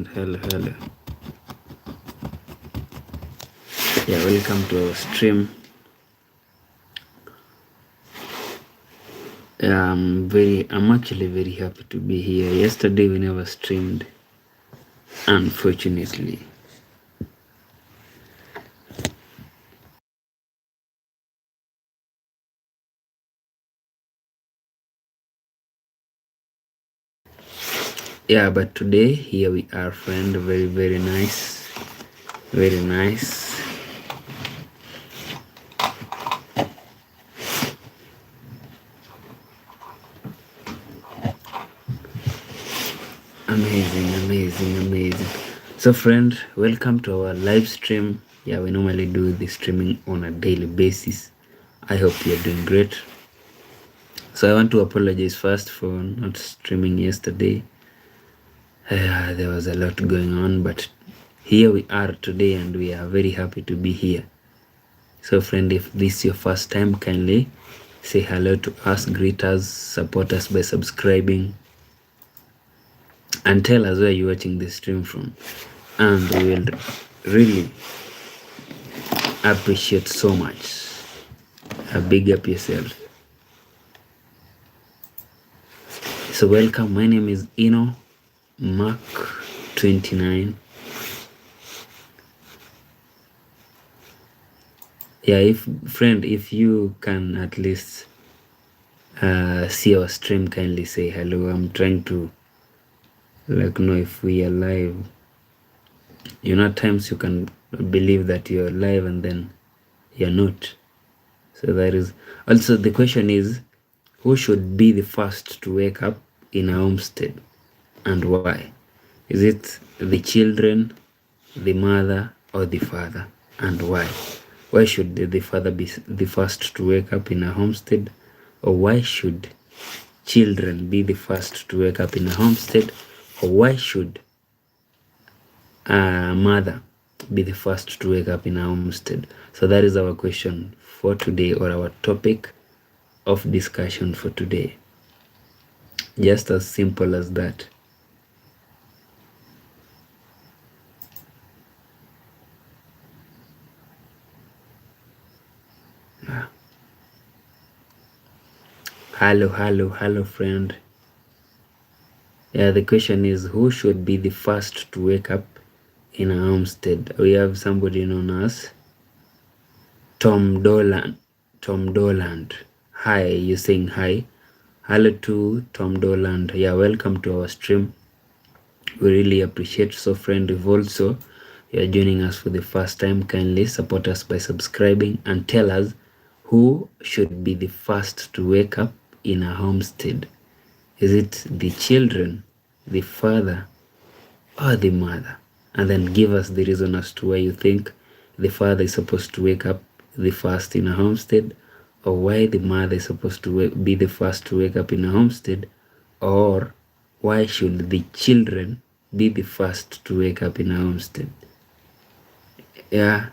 and hello. Yeah, welcome to our stream. I'm actually very happy to be here. Yesterday we never streamed, unfortunately. Yeah, but today here we are, friend. Very nice. Very nice. Amazing. So friend, welcome to our live stream. Yeah, we normally do the streaming on a daily basis. I hope you're doing great. So I want to apologize first for not streaming yesterday. There was a lot going on, but here we are today and we are very happy to be here. So friend, if this is your first time, kindly say hello to us, greet us, support us by subscribing, and tell us where you're watching this stream from. And we will really appreciate so much. Big up yourself. So welcome, my name is Ino Mark 29. Yeah, if you can at least see our stream, kindly say hello. I'm trying to know if we are live. You know, at times you can believe that you're live and then you're not. So that is also the question is, who should be the first to wake up in a homestead and why? Is it the children, the mother, or the father, and why? Why should the father be the first to wake up in a homestead, or why should children be the first to wake up in a homestead, or why should a mother be the first to wake up in a homestead? So that is our question for today, or our topic of discussion for today. Just as simple as that. Hello, friend. Yeah, the question is, who should be the first to wake up in a homestead? We have somebody known as Tom Dolan. Hi, you saying hi? Hello to Tom Dolan. Yeah, welcome to our stream. We really appreciate. So friend, if also you are joining us for the first time, kindly support us by subscribing and tell us who should be the first to wake up in a homestead. Is it the children, the father, or the mother? And then give us the reason as to why you think the father is supposed to wake up the first in a homestead, or why the mother is supposed to be the first to wake up in a homestead, or why should the children be the first to wake up in a homestead? Yeah.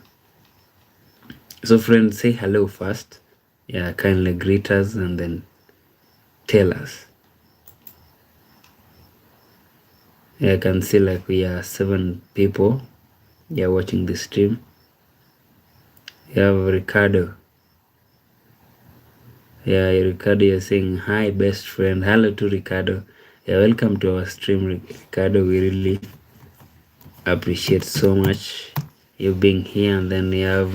So friends, say hello first. Yeah, kindly greet us and then tell us. Yeah, I can see like we are 7 people. Yeah, watching the stream. You have Ricardo. Yeah, Ricardo, you're saying hi, best friend. Hello to Ricardo. Yeah, welcome to our stream, Ricardo. We really appreciate so much you being here. And then we have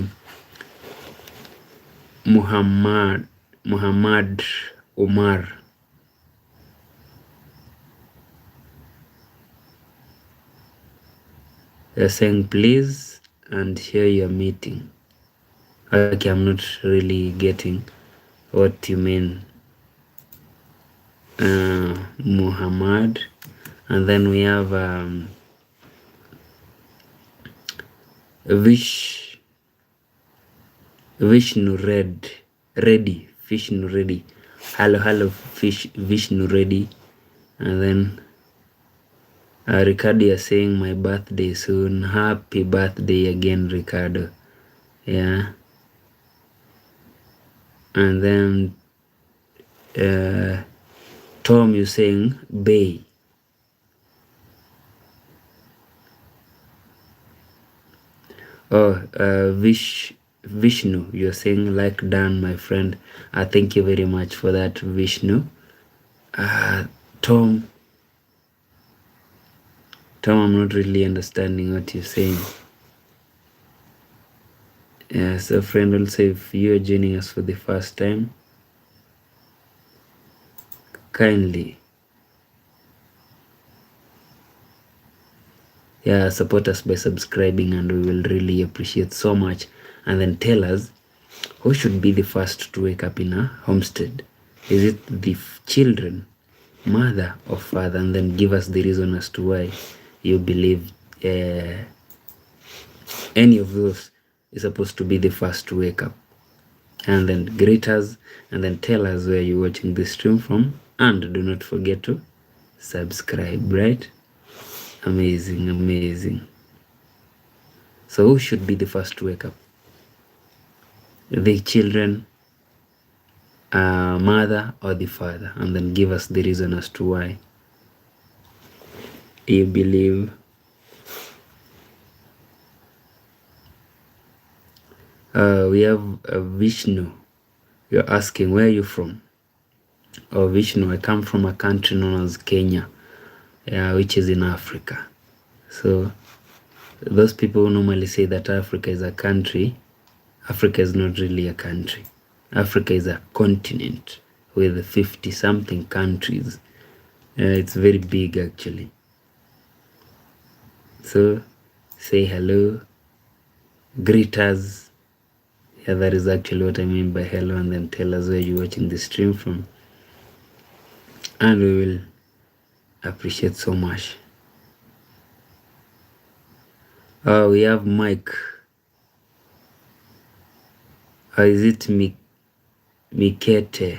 Muhammad Umar. They're saying please and share your meeting. Okay, I'm not really getting what you mean. Muhammad. And then we have Vishnu Reddy. Hello, Vishnu Reddy. And then Ricardo is saying my birthday soon. Happy birthday again, Ricardo. Yeah. And then Tom, you saying Bay. Vishnu, you're saying like done, my friend. Thank you very much for that, Vishnu. Tom, I'm not really understanding what you're saying. Yeah, so friend, also if you're joining us for the first time, kindly support us by subscribing, and we will really appreciate so much. And then tell us who should be the first to wake up in a homestead. Is it the children, mother, or father? And then give us the reason as to why you believe any of those is supposed to be the first to wake up. And then greet us, and then tell us where you're watching this stream from, and do not forget to subscribe. Right? Amazing. So who should be the first to wake up? The children, mother, or the father? And then give us the reason as to why you believe we have Vishnu. You're asking, where are you from? Vishnu, I come from a country known as Kenya, which is in Africa. So those people who normally say that Africa is a country, Africa is not really a country. Africa is a continent with 50 something countries. It's very big actually. So say hello, greet us. Yeah, that is actually what I mean by hello, and then tell us where you're watching the stream from, and we will appreciate so much. We have Mike. Is it Mikete?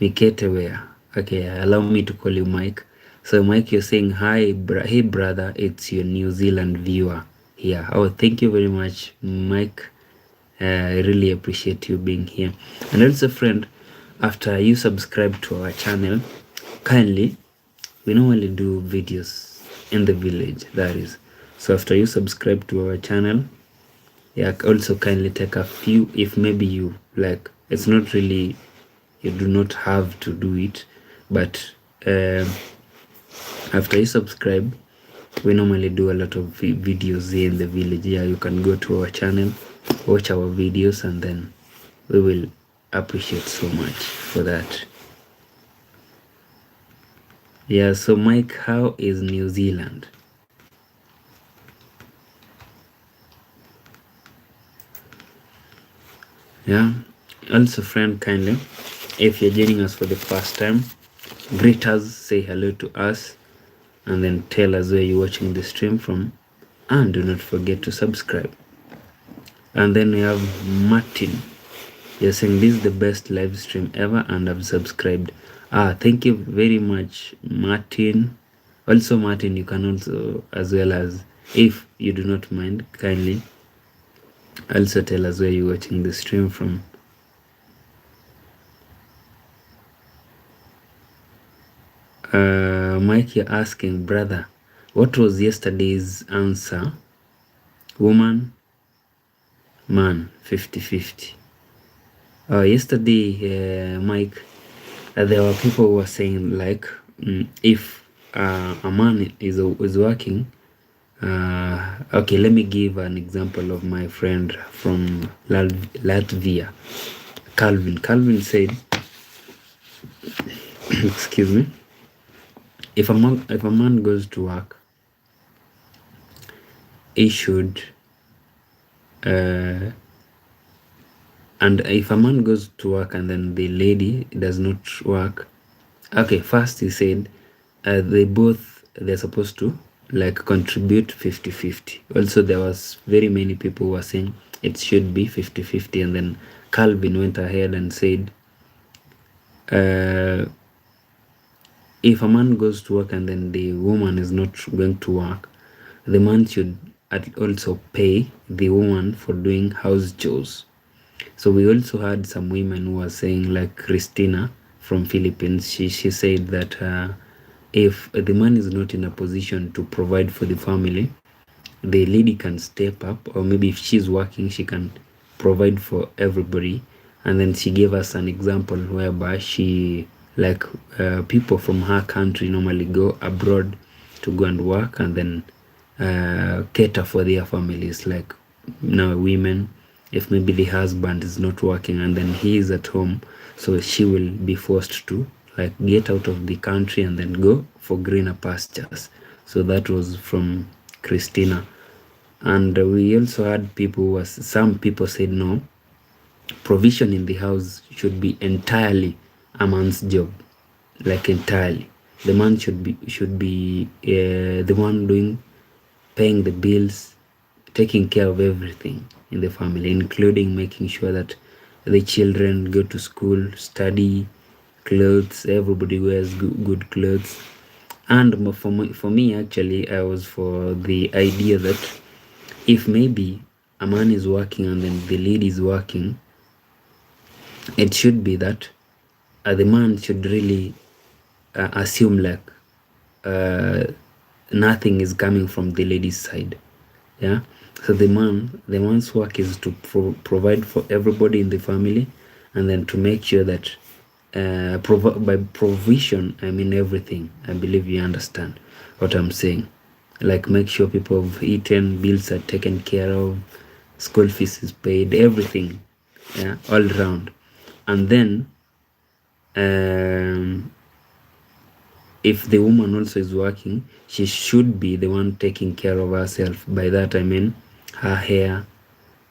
Mikete where? Okay, allow me to call you Mike. So Mike, you're saying hi, hey brother, it's your New Zealand viewer here. Thank you very much, Mike. I really appreciate you being here. And also friend, after you subscribe to our channel, kindly, we normally do videos in the village, that is. So after you subscribe to our channel, also kindly take a few, if maybe you like, it's not really, you do not have to do it, but after you subscribe, we normally do a lot of videos here in the village. You can go to our channel, watch our videos, and then we will appreciate so much for that. So Mike, how is New Zealand? Also friend, kindly, if you're joining us for the first time, greet us, say hello to us, and then tell us where you're watching the stream from, and do not forget to subscribe. And then we have Martin. You're saying this is the best live stream ever, and I've subscribed. Thank you very much, Martin. Also Martin, you can also, as well as, if you do not mind, kindly also tell us where you're watching the stream from. Mike, you're asking, brother, what was yesterday's answer? Woman, man, 50-50. Yesterday, Mike, there were people who were saying like, if a man is working, okay, let me give an example of my friend from Latvia, Calvin. Calvin said, excuse me, if a man goes to work, he should, and if a man goes to work and then the lady does not work, okay, first he said they're supposed to like contribute 50-50. Also there was very many people who were saying it should be 50-50, and then Calvin went ahead and said if a man goes to work and then the woman is not going to work, the man should also pay the woman for doing house chores. So we also had some women who were saying, like Christina from Philippines, she said that if the man is not in a position to provide for the family, the lady can step up, or maybe if she's working, she can provide for everybody. And then she gave us an example whereby she, like, people from her country normally go abroad to go and work and then cater for their families. Like now women, if maybe the husband is not working and then he is at home, so she will be forced to like get out of the country and then go for greener pastures. So that was from Christina. And we also had people some people said no, provision in the house should be entirely a man's job, like entirely. The man should be the one doing, paying the bills, taking care of everything in the family, including making sure that the children go to school, study, clothes, everybody wears good clothes. And for me actually, I was for the idea that if maybe a man is working and then the lady is working, it should be that the man should really assume like nothing is coming from the lady's side. Yeah, so the man's work is to provide for everybody in the family, and then to make sure that by provision I mean everything. I believe you understand what I'm saying. Like make sure people have eaten, bills are taken care of, school fees is paid, everything, yeah, all around. And then if the woman also is working, she should be the one taking care of herself. By that I mean her hair,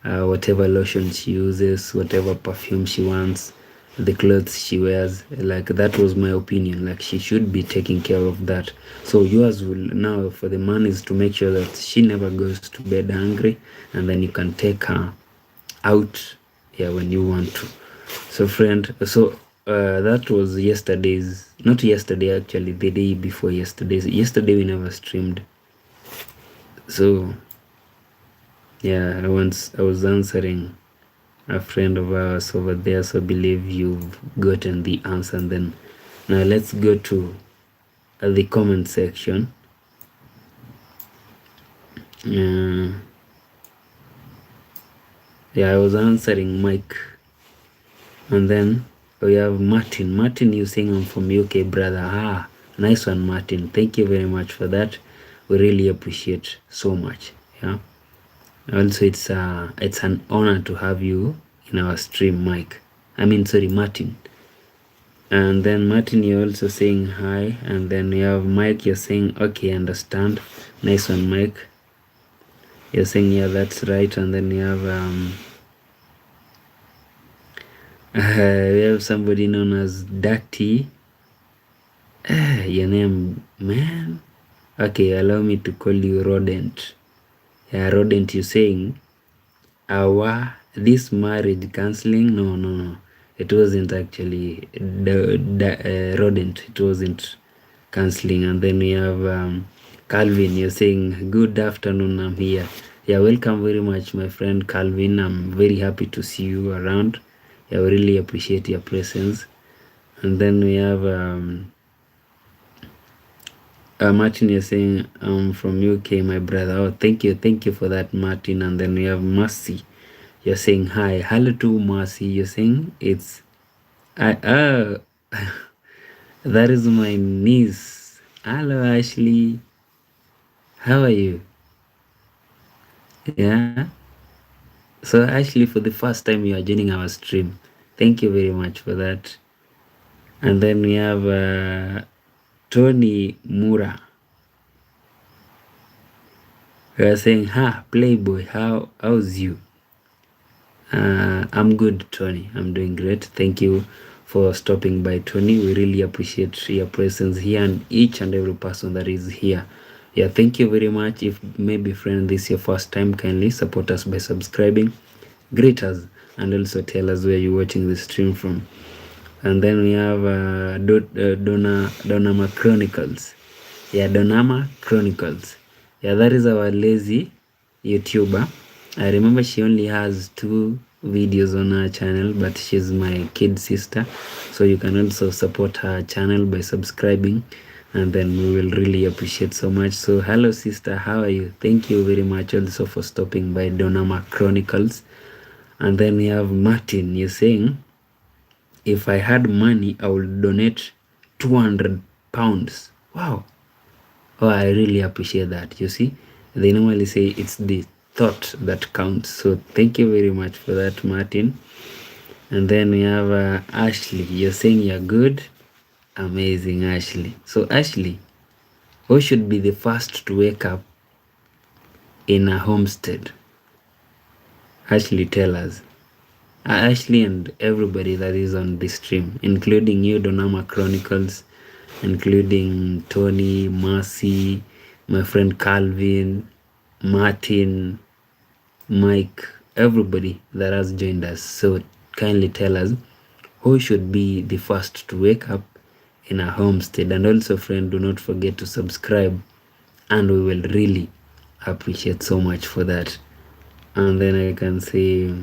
whatever lotion she uses, whatever perfume she wants, the clothes she wears. Like that was my opinion. Like she should be taking care of that. So yours will now for the man is to make sure that she never goes to bed hungry, and then you can take her out, yeah, when you want to. So friend, so that was yesterday's, not yesterday actually, the day before yesterday we never streamed. So yeah, I was answering a friend of ours over there, so I believe you've gotten the answer. And then now let's go to the comment section. Yeah, I was answering Mike, and then we have Martin, you saying I'm from UK, brother. Nice one, Martin. Thank you very much for that. We really appreciate so much. Yeah, also it's an honor to have you in our stream, Martin. And then Martin, you're also saying hi. And then you have Mike, you're saying okay, understand. Nice one, Mike. You're saying yeah, that's right. And then you have we have somebody known as Dirty. Your name, man. Okay, allow me to call you Rodent. Yeah, Rodent, you're saying this marriage counseling? No. It wasn't actually Rodent. It wasn't counseling. And then we have Calvin. You're saying good afternoon. I'm here. Yeah, welcome very much, my friend Calvin. I'm very happy to see you around. I really appreciate your presence. And then we have Martin, you're saying I'm from UK, my brother. Oh, thank you for that, Martin. And then we have Mercy. You're saying hi. Hello to Mercy. You're saying it's that is my niece. Hello, Ashley. How are you? Yeah. So Ashley, for the first time you are joining our stream. Thank you very much for that. And then we have Tony Mura. We are saying, Playboy, how's you? I'm good, Tony. I'm doing great. Thank you for stopping by, Tony. We really appreciate your presence here and each and every person that is here. Yeah, thank you very much. If maybe friend, this is your first time, kindly support us by subscribing, greet us, and also tell us where you're watching the stream from. And then we have Donama Chronicles. Yeah, Donama Chronicles. Yeah, that is our lazy YouTuber. I remember she only has 2 videos on her channel, but she's my kid sister. So you can also support her channel by subscribing. and then we will really appreciate so much. So hello sister, how are you? Thank you very much also for stopping by Donama Chronicles. And then we have Martin, you're saying, if I had money I would donate 200 pounds. Wow. Oh, I really appreciate that. You see, they normally say it's the thought that counts. So thank you very much for that, Martin. And then we have Ashley, you're saying you're good. Amazing, Ashley. So Ashley, who should be the first to wake up in a homestead? Ashley, tell us. Ashley and everybody that is on this stream, including you, Donama Chronicles, including Tony, Mercy, my friend Calvin, Martin, Mike, everybody that has joined us. So kindly tell us who should be the first to wake up in a homestead. And also, friend, do not forget to subscribe, and we will really appreciate so much for that. And then I can say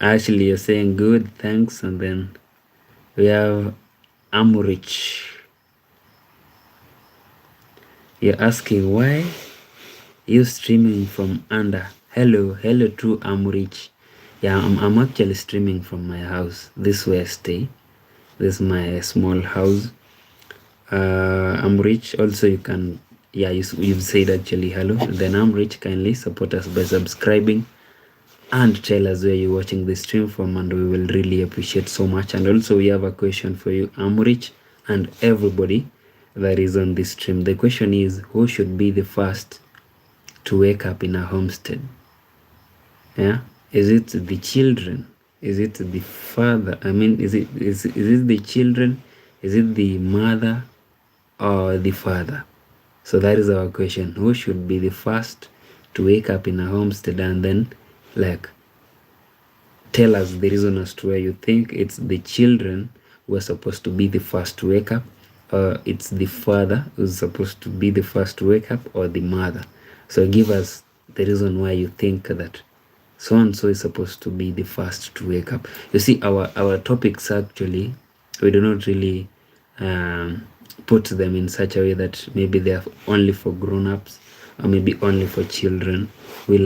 actually you're saying good, thanks. And then we have Amrich. You're asking why you streaming from under. Hello to Amrich. Yeah, I'm actually streaming from my house. This is where I stay. This is my small house. I'm rich. Also, you can, yeah, you've said actually hello. Then I'm rich. Kindly support us by subscribing and tell us where you're watching the stream from, and we will really appreciate so much. And also, we have a question for you, I'm rich, and everybody that is on this stream. The question is, who should be the first to wake up in a homestead? Yeah, is it the children? Is it the father? I mean, is it the children? Is it the mother or the father? So that is our question. Who should be the first to wake up in a homestead? And then like tell us the reason as to why you think it's the children who are supposed to be the first to wake up, or it's the father who's supposed to be the first to wake up, or the mother. So give us the reason why you think that so and so is supposed to be the first to wake up. You see, our topics actually, we do not really put them in such a way that maybe they are only for grown-ups or maybe only for children. We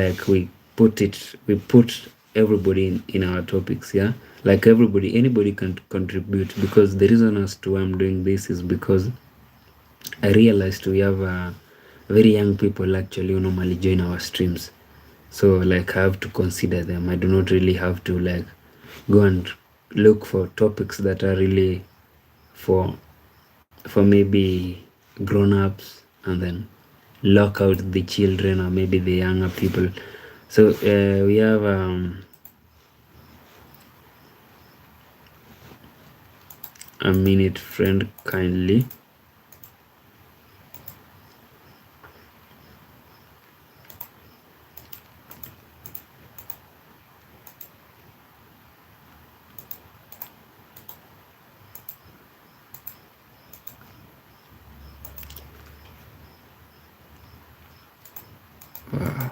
put everybody in our topics. Yeah, like anybody can contribute, because the reason as to why I'm doing this is because I realized we have very young people actually who normally join our streams. So like I have to consider them. I do not really have to like go and look for topics that are really for maybe grown-ups and then lock out the children or maybe the younger people. So we have a minute, friend, kindly. Wow.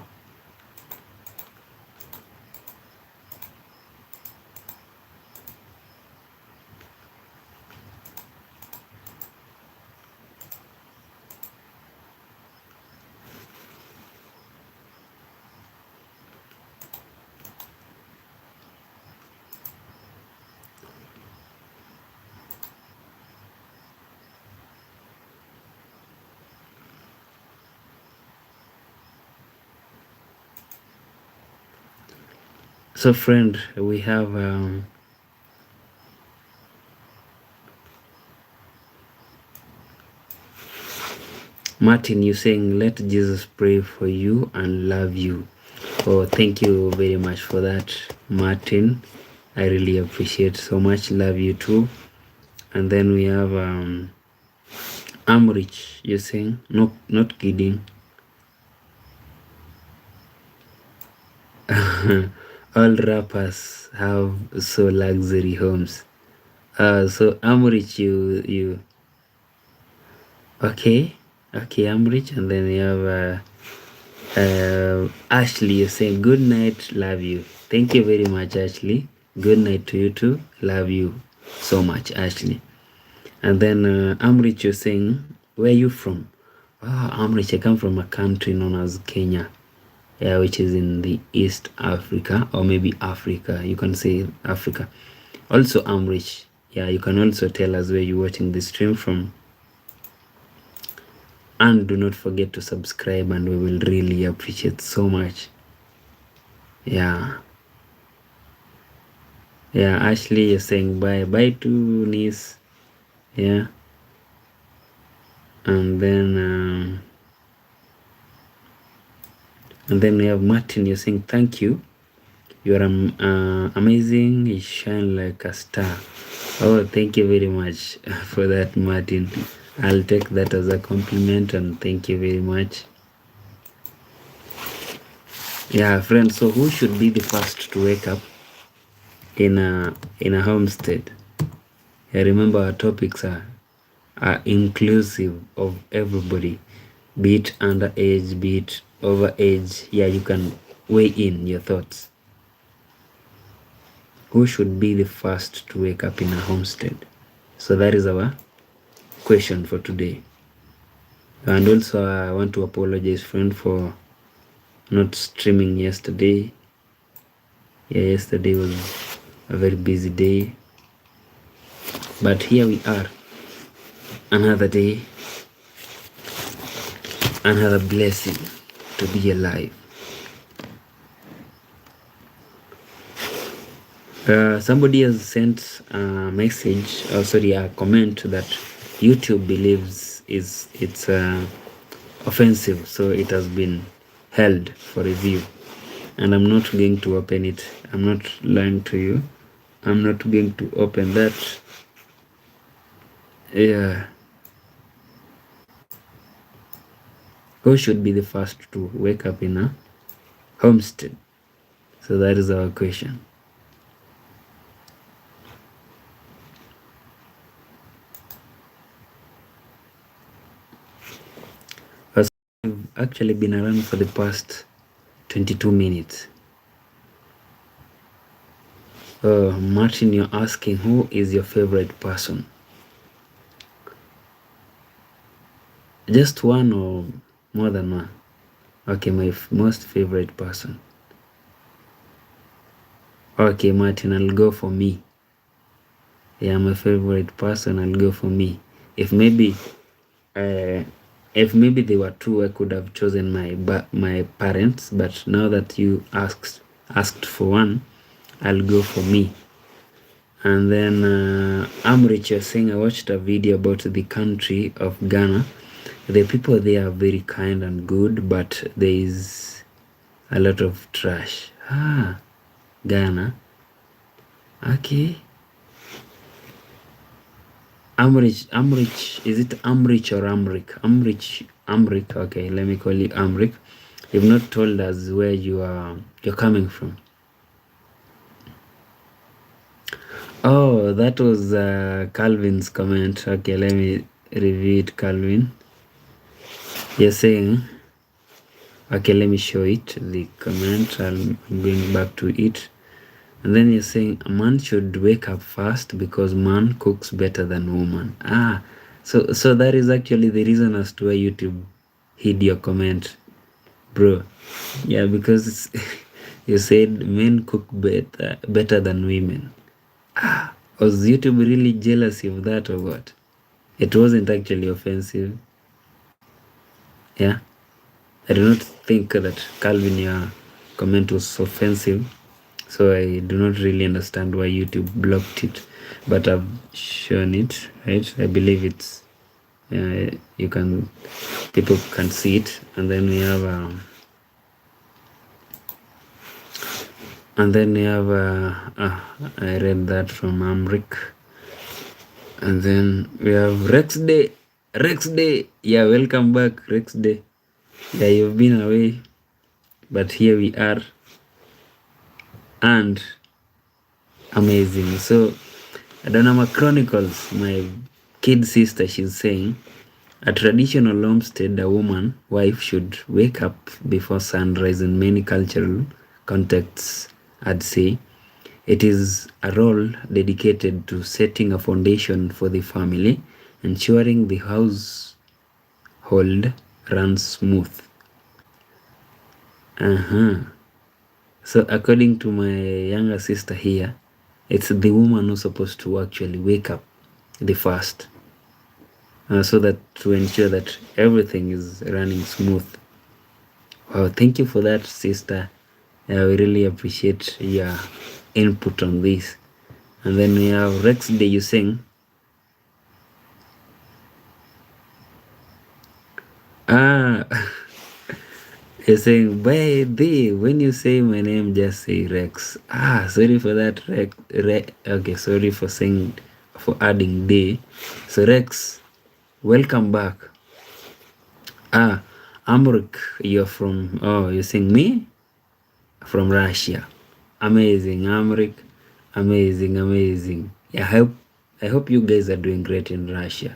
So friend, we have Martin, you saying let Jesus pray for you and love you. Oh, thank you very much for that, Martin. I really appreciate so much. Love you too. And then we have I'm rich, you're saying? No, not kidding. All rappers have so luxury homes. So I'm rich, you okay, I'm rich. And then we have Ashley, you're saying good night, love you. Thank you very much, Ashley. Good night to you too. Love you so much, Ashley. And then Amrich, you're saying, where are you from? Amrich, I come from a country known as Kenya, yeah, which is in the East Africa, or maybe Africa. You can say Africa. Also, Amrich, yeah, you can also tell us where you're watching the stream from. And do not forget to subscribe, and we will really appreciate so much. Yeah. Yeah, Ashley is saying bye. Bye to niece. Yeah. And then we have Martin. You're saying thank you. You are amazing. You shine like a star. Oh, thank you very much for that, Martin. I'll take that as a compliment, and thank you very much. Yeah, friends. So who should be the first to wake up in a homestead? Yeah, remember our topics are inclusive of everybody, be it underage, be it overage. Yeah, you can weigh in your thoughts. Who should be the first to wake up in a homestead? So that is our question for today. And also I want to apologize, friend, for not streaming yesterday. Yeah, yesterday was a very busy day, but here we are, another day, another blessing to be alive. Somebody has sent a message, a comment that YouTube believes it's offensive, so it has been held for review, and I'm not going to open it. I'm not lying to you. I'm not going to open that. Yeah. Who should be the first to wake up in a homestead? So that is our question. We've actually been around for the past 22 minutes. Martin, you're asking, who is your favorite person? Just one or more than one? Okay, my most favorite person. Okay, Martin, I'll go for me. Yeah, my favorite person, I'll go for me. If maybe they were two, I could have chosen my parents, but now that you asked for one, I'll go for me. And then Amrich, you're saying, I watched a video about the country of Ghana. The people there are very kind and good, but there is a lot of trash. Ghana. Okay. Amrich, is it Amrich or Amrik? Amrik. Okay, let me call you Amrik. You've not told us where you're coming from. Oh, that was Calvin's comment. Okay, let me review it, Calvin. You're saying, okay, let me show it, the comment. I'm going back to it. And then you're saying a man should wake up fast because man cooks better than woman. So that is actually the reason as to why YouTube hid your comment, bro. Yeah, because you said men cook better than women. Was YouTube really jealous of that or what? It wasn't actually offensive. Yeah, I do not think that Calvin, your comment was offensive. So I do not really understand why YouTube blocked it, but I've shown it, right? I believe it's people can see it. And then we have I read that from Amrik. And then we have Rex Day. Yeah, welcome back, Rex Day. Yeah, you've been away, but here we are. And amazing. So Adonama Chronicles, my kid sister, she's saying, A traditional homestead, a woman, wife should wake up before sunrise. In many cultural contexts, I'd say it is a role dedicated to setting a foundation for the family, ensuring the household runs smooth. So according to my younger sister here, it's the woman who's supposed to actually wake up the first, so that to ensure that everything is running smooth. Wow, thank you for that, sister. We really appreciate your input on this. And then we have Rex Day, you saying, you're saying, baby, when you say my name, just say Rex. Sorry for that, Rex. Okay, sorry for saying, for adding day. So Rex, welcome back. Amrik, you're from, you're saying me? From Russia. Amazing, Amrik. Amazing. Yeah, I hope you guys are doing great in Russia.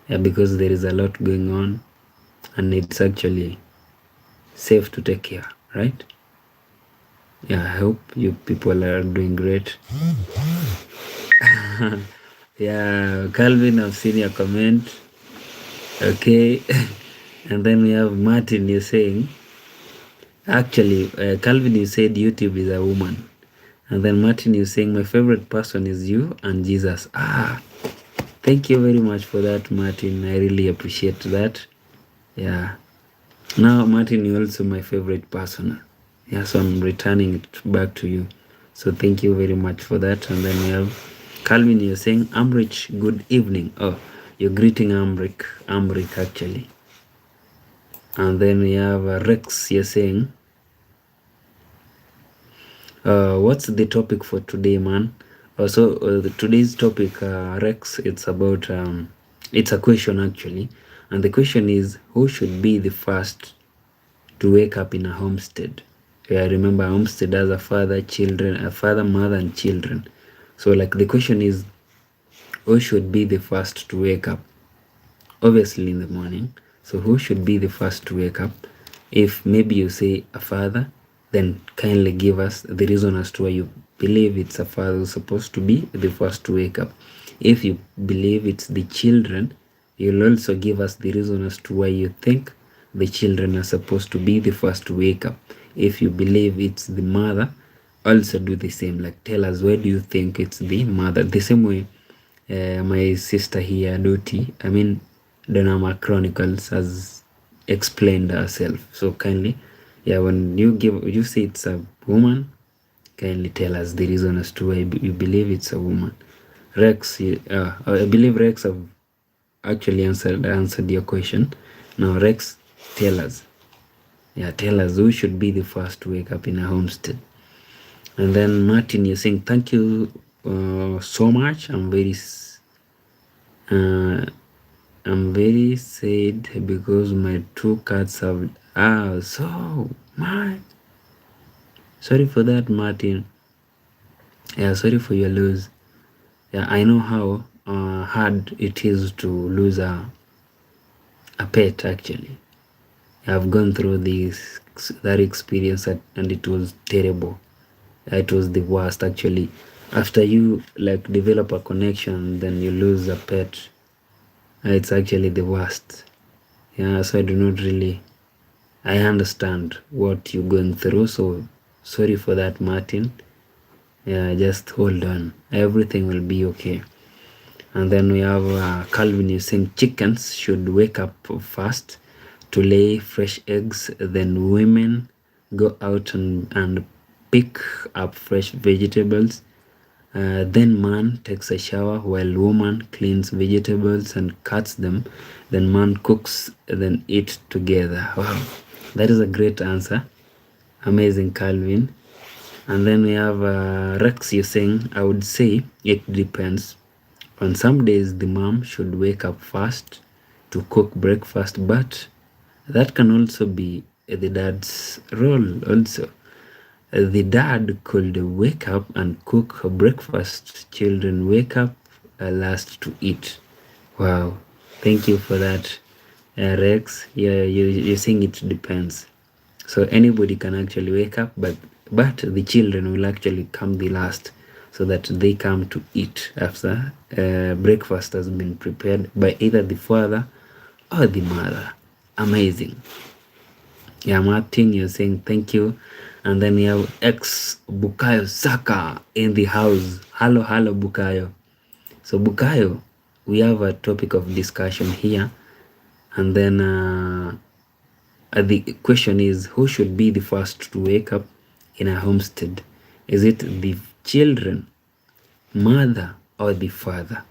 Yeah, because there is a lot going on and it's actually safe to take care, right? Yeah, I hope you people are doing great. Yeah, Calvin, I've seen your comment. Okay. And then we have Martin, you're saying, actually, Calvin, you said YouTube is a woman. And then Martin, you're saying, my favorite person is you and Jesus. Thank you very much for that, Martin. I really appreciate that. Yeah. Now, Martin, you're also my favorite person. Yeah, so I'm returning it back to you. So thank you very much for that. And then we have Calvin, you're saying, Amrich, good evening. Oh, you're greeting Amrik actually. And then we have Rex, you're saying, what's the topic for today, man? Today's topic, Rex, it's about, it's a question actually. And the question is, who should be the first to wake up in a homestead? Yeah, remember, homestead has a father, mother, and children. So like the question is, who should be the first to wake up? Obviously in the morning. So who should be the first to wake up? If maybe you say a father, then kindly give us the reason as to why you believe it's a father who's supposed to be the first to wake up. If you believe it's the children, you'll also give us the reason as to why you think the children are supposed to be the first to wake up. If you believe it's the mother, also do the same. Like, tell us, why do you think it's the mother? The same way my sister here, Donama Chronicles, has explained herself. So kindly, when you say it's a woman, kindly tell us the reason as to why you believe it's a woman. Rex, I believe Rex have actually answered your question. Now Rex, tell us. Tell us who should be the first to wake up in a homestead. And then Martin, you're saying, thank you so much. I'm very sad because my 2 cats have sorry for that, Martin. Sorry for your loss. I know how hard it is to lose a pet. Actually, I've gone through that experience and it was terrible. It was the worst actually. After you like develop a connection, then you lose a pet. It's actually the worst. So I understand what you're going through. So sorry for that, Martin. Just hold on. Everything will be okay. And then we have Calvin, you saying chickens should wake up first to lay fresh eggs. Then women go out and pick up fresh vegetables. Then man takes a shower while woman cleans vegetables and cuts them. Then man cooks, then eat together. Wow, that is a great answer. Amazing, Calvin. And then we have Rex, you're saying, I would say it depends. On some days, the mom should wake up first to cook breakfast, but that can also be the dad's role also. The dad could wake up and cook breakfast. Children wake up last to eat. Wow, thank you for that. Rex, yeah, you're saying it depends. So anybody can actually wake up, but the children will actually come the last, so that they come to eat after breakfast has been prepared by either the father or the mother. Amazing. Yeah, Martin, you're saying thank you. And then we have ex Bukayo Saka in the house. Hello, hello, Bukayo. So Bukayo, we have a topic of discussion here. And then the question is, who should be the first to wake up in a homestead? Is it the children, mother, or the father?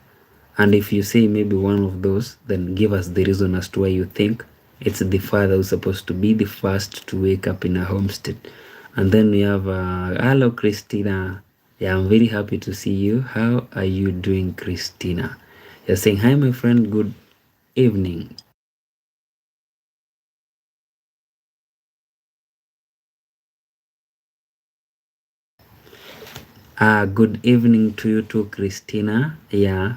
And if you say maybe one of those, then give us the reason as to why you think it's the father who's supposed to be the first to wake up in a homestead. And then we have, hello, Christina. Yeah, I'm very happy to see you. How are you doing, Christina? You're saying, hi, my friend, good evening. Good evening to you too, Christina. Yeah,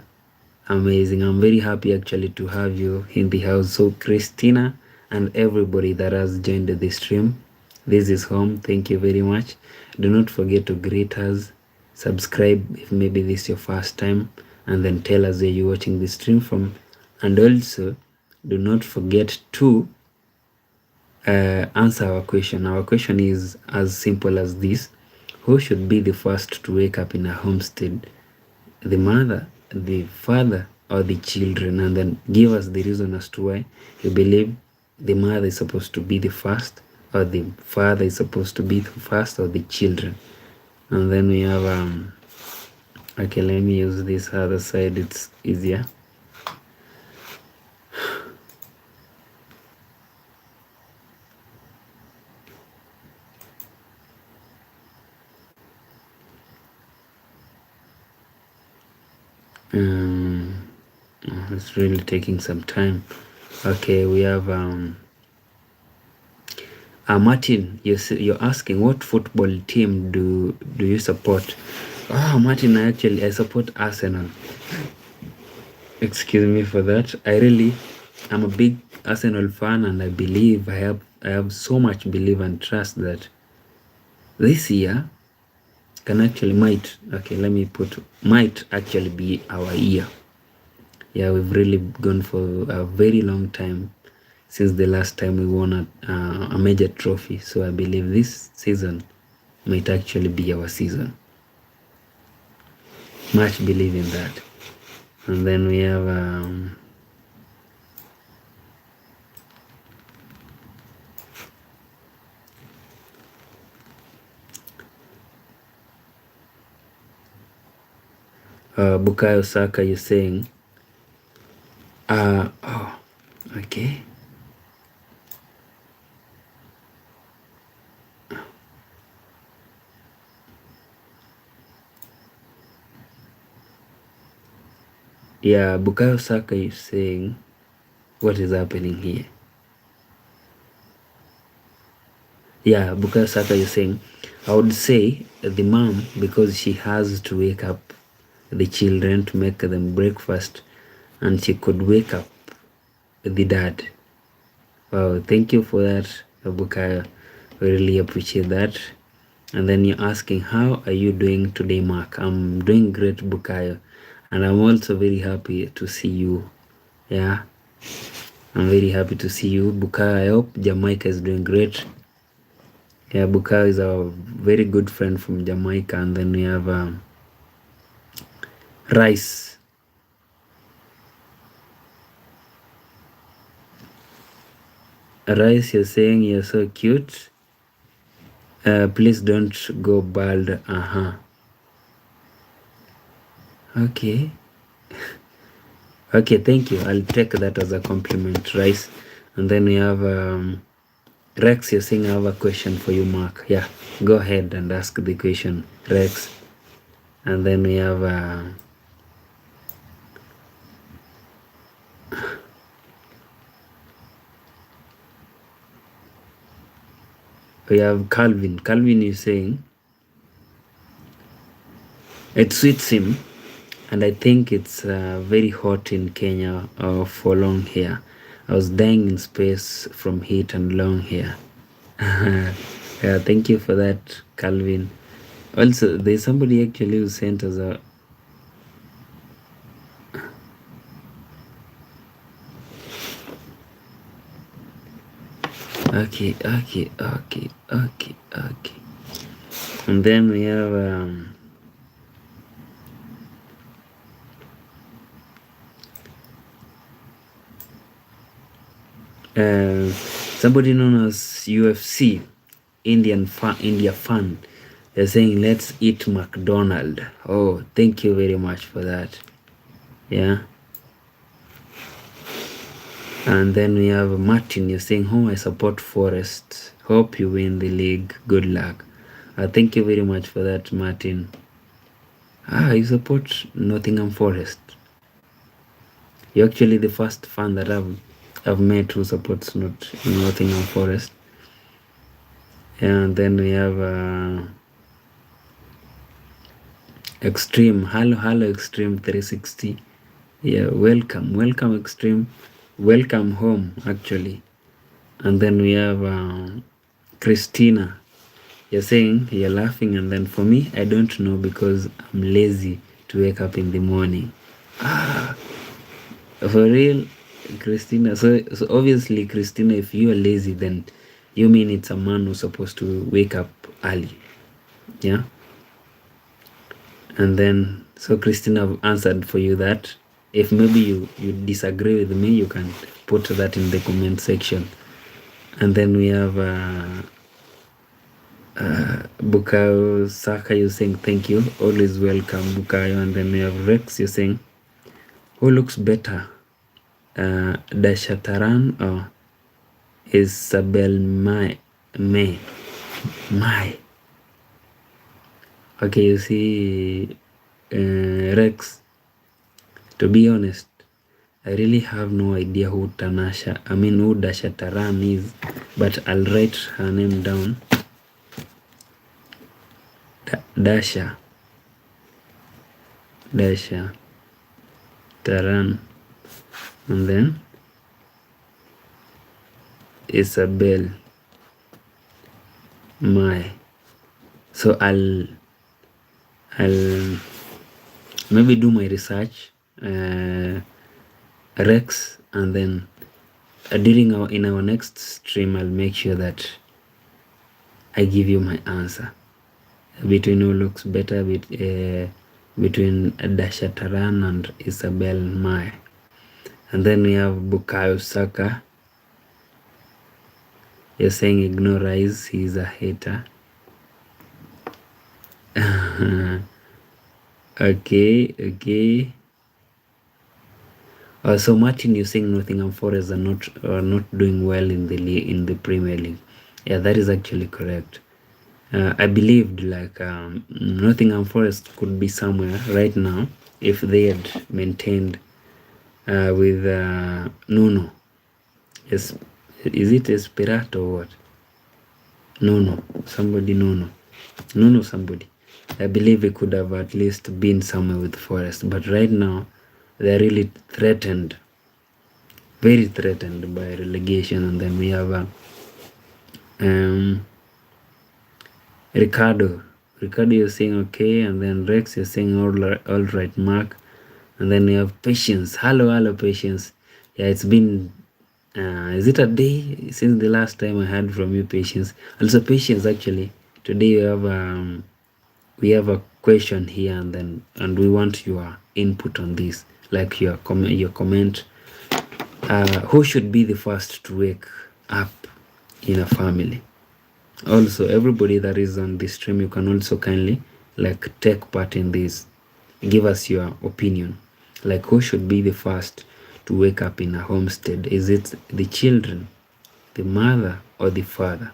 amazing. I'm very happy actually to have you in the house. So, Christina and everybody that has joined the stream, this is home. Thank you very much. Do not forget to greet us, subscribe if maybe this is your first time, and then tell us where you're watching the stream from. And also, do not forget to answer our question. Our question is as simple as this: who should be the first to wake up in a homestead? The mother, the father, or the children? And then give us the reason as to why you believe the mother is supposed to be the first, or the father is supposed to be the first, or the children. And then we have okay, let me use this other side, it's easier. It's really taking some time. Okay, we have Martin, you're asking what football team do you support? Martin, I support Arsenal. Excuse me for that. I'm a big Arsenal fan, and I believe I have so much belief and trust that this year might actually be our year. Yeah, we've really gone for a very long time since the last time we won a major trophy. So I believe this season might actually be our season. Much believe in that. And then we have Bukayo Saka, you're saying okay. Yeah, Bukayo Saka is saying, what is happening here? Yeah, Bukayo Saka is saying, I would say the mom, because she has to wake up the children to make them breakfast, and she could wake up the dad. Wow, thank you for that, Bukayo. We really appreciate that. And then you're asking, how are you doing today, Mark? I'm doing great, Bukayo. And I'm also very happy to see you. Yeah, I'm very happy to see you, Bukayo. I hope Jamaica is doing great. Yeah, Bukayo is a very good friend from Jamaica. And then we have Rice. Rice, you're saying you're so cute. Please don't go bald. Okay. Okay, thank you. I'll take that as a compliment, Rice. And then we have Rex. You're saying I have a question for you, Mark. Yeah, go ahead and ask the question, Rex. And then we have Calvin. Calvin is saying it suits him, and I think it's very hot in Kenya for long here. I was dying in space from heat and long hair. Yeah, thank you for that, Calvin. Also, there's somebody actually who sent us a okay. And then we have somebody known as UFC India fan. They're saying let's eat McDonald. Oh, thank you very much for that. Yeah. And then we have Martin. You're saying, "Oh, I support Forest. Hope you win the league. Good luck." Thank you very much for that, Martin. You support Nottingham Forest. You're actually the first fan that I've met who supports Nottingham Forest. And then we have Extreme. Hello Extreme 360. Yeah, welcome Extreme. Welcome home, actually. And then we have Christina. You're saying you're laughing, and then for me, I don't know because I'm lazy to wake up in the morning. For real, Christina. So obviously, Christina, if you are lazy, then you mean it's a man who's supposed to wake up early. Yeah. And then, so Christina, I've answered for you that. If maybe you disagree with me, you can put that in the comment section. And then we have Bukayo Saka, you saying thank you, always welcome, Bukayo. And then we have Rex, you saying, who looks better, Dashataran or Isabel Mai? Okay, you see, Rex, to be honest, I really have no idea who Dashataran is, but I'll write her name down. Dasha Taran, and then Isabel Mai. So I'll maybe do my research, Rex, and then in our next stream I'll make sure that I give you my answer between who looks better between Dasha Taran and Isabel Mai. And then we have Bukayo Saka. You're saying ignore Rise, he's a hater. Okay. So Martin, you're saying Nottingham Forest are not doing well in the Premier League. Yeah, that is actually correct. I believed like Nottingham Forest could be somewhere right now if they had maintained with Nuno. Is it Esperato or what? Nuno, somebody. I believe it could have at least been somewhere with Forest, but right now they're really threatened, very threatened by relegation. And then we have Ricardo, you're saying okay, and then Rex, you're saying all right, Mark. And then we have Patience. Hello, Patience. Yeah, it's been is it a day since the last time I heard from you, Patience? Also, Patience, actually, today we have a question here, and we want your input on this, like your comment. Who should be the first to wake up in a family? Also, everybody that is on this stream, you can also kindly like take part in this. Give us your opinion. Like, who should be the first to wake up in a homestead? Is it the children, the mother, or the father?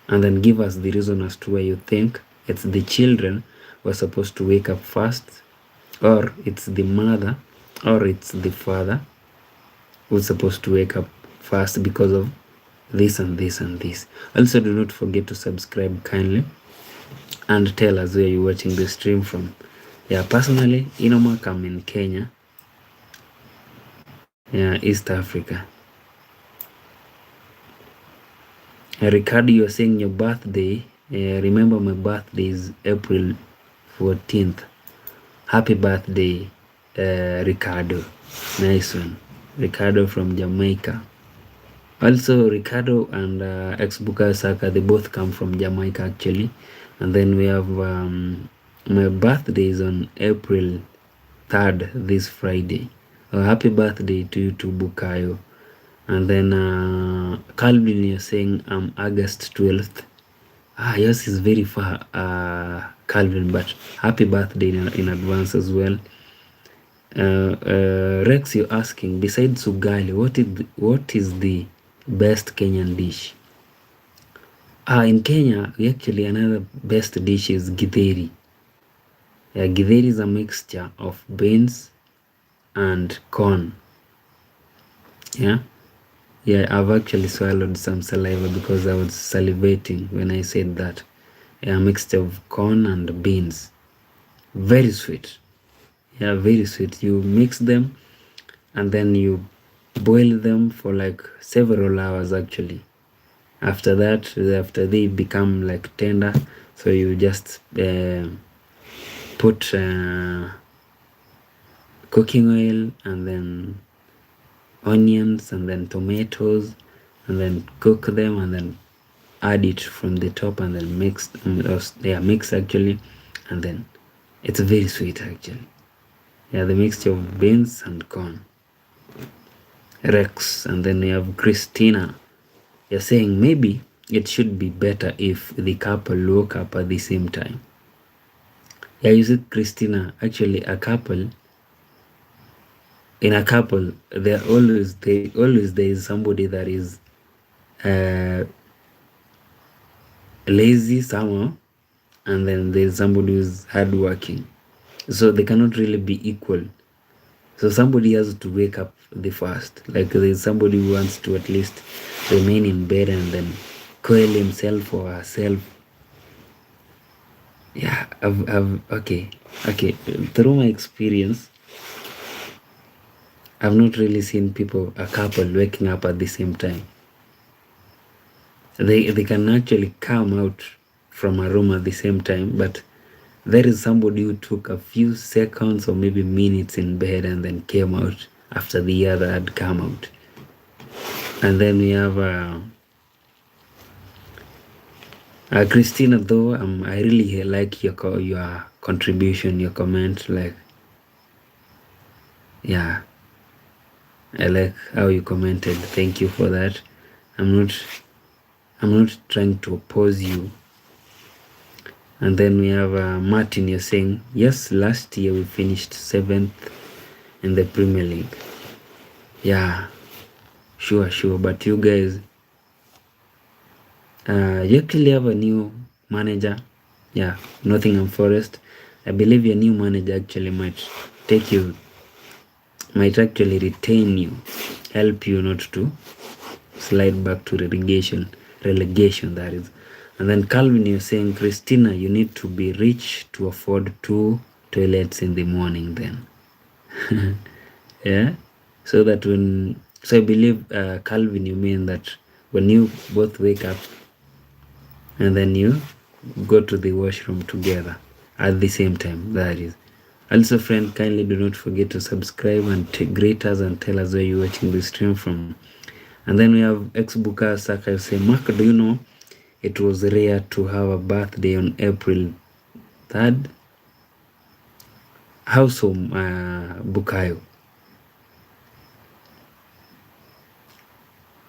And then give us the reason as to why you think it's the children who are supposed to wake up first, or it's the mother, or it's the father who's supposed to wake up first because of this and this and this. Also, do not forget to subscribe kindly and tell us where you're watching the stream from. Yeah, personally, I'm in Kenya. Yeah, East Africa. Ricardo, you're saying your birthday. Remember, my birthday is April 14th. Happy birthday, Ricardo. Nice one. Ricardo from Jamaica. Also, Ricardo and ex-Bukayo Saka, they both come from Jamaica actually. And then we have my birthday is on April 3rd, this Friday. Happy birthday to you too, Bukayo. And then Calvin, you're saying August 12th. Yours is very far, Calvin, but happy birthday in advance as well. Rex, you're asking, besides ugali, what is the best Kenyan dish? In Kenya, actually another best dish is githeri. Githeri is a mixture of beans and corn. Yeah, I've actually swallowed some saliva because I was salivating when I said that. A mixture of corn and beans. Very sweet. Yeah, very sweet. You mix them and then you boil them for like several hours actually. After that, after they become like tender, so you just put cooking oil and then onions and then tomatoes and then cook them and then add it from the top and then mix actually, and then it's very sweet actually. The mixture of beans and corn. Rex, and then we have Christina. You're saying maybe it should be better if the couple woke up at the same time. You see, Christina, actually in a couple there always there is somebody that is lazy somehow, and then there's somebody who's hardworking, so they cannot really be equal. So somebody has to wake up the first. Like there's somebody who wants to at least remain in bed and then coil himself or herself. Yeah, okay. Through my experience, I've not really seen a couple waking up at the same time. They can actually come out from a room at the same time, but there is somebody who took a few seconds or maybe minutes in bed and then came out after the other had come out. And then we have Christina, though. I really like your contribution, your comment. Like, yeah, I like how you commented. Thank you for that. I'm not trying to oppose you. And then we have Martin, you're saying, yes, last year we finished 7th in the Premier League. Yeah, sure. But you guys, you actually have a new manager. Yeah, Nottingham Forest. I believe your new manager actually might actually retain you, help you not to slide back to relegation, that is. And then Calvin, you're saying, Christina, you need to be rich to afford 2 toilets in the morning then. Yeah, so I believe, Calvin, you mean that when you both wake up and then you go to the washroom together at the same time, that is. Also, friend, kindly do not forget to subscribe and rate us and tell us where you're watching the stream from. And then we have ex-Bukayo Saka say, Mark, do you know it was rare to have a birthday on April 3rd? How so, Bukayo?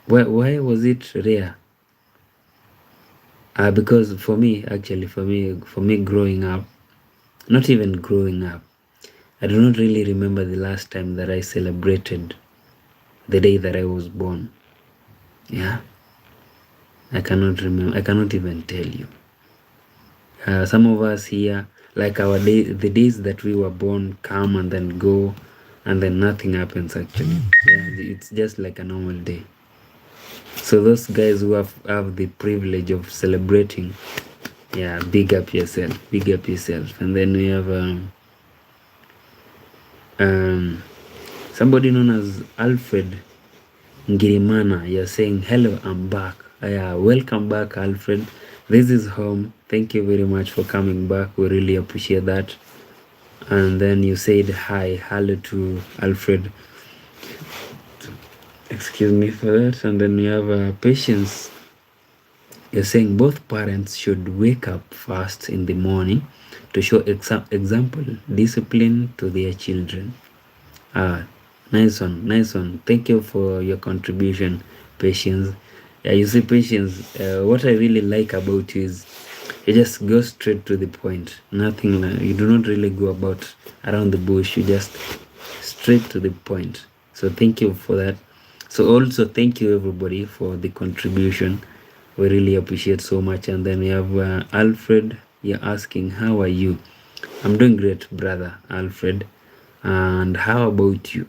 Why was it rare? Because for me growing up, not even growing up, I do not really remember the last time that I celebrated the day that I was born. Yeah, I cannot remember. I cannot even tell you. Some of us here, like the days that we were born come and then go, and then nothing happens actually. Yeah, it's just like a normal day. So those guys who have the privilege of celebrating, yeah, big up yourself. And then we have somebody known as Alfred Ngirimana. You're saying, hello, I'm back. Welcome back, Alfred. This is home. Thank you very much for coming back. We really appreciate that. And then you said hi, hello to Alfred. Excuse me for that. And then we have Patience. You're saying both parents should wake up fast in the morning to show example, discipline to their children. Nice one, nice one. Thank you for your contribution, Patience. Yeah, you see, Patience, what I really like about you is you just go straight to the point. Nothing, you do not really go about around the bush. You just straight to the point. So thank you for that. So also thank you everybody for the contribution. We really appreciate so much. And then we have Alfred. You're asking, how are you? I'm doing great, brother Alfred. And how about you?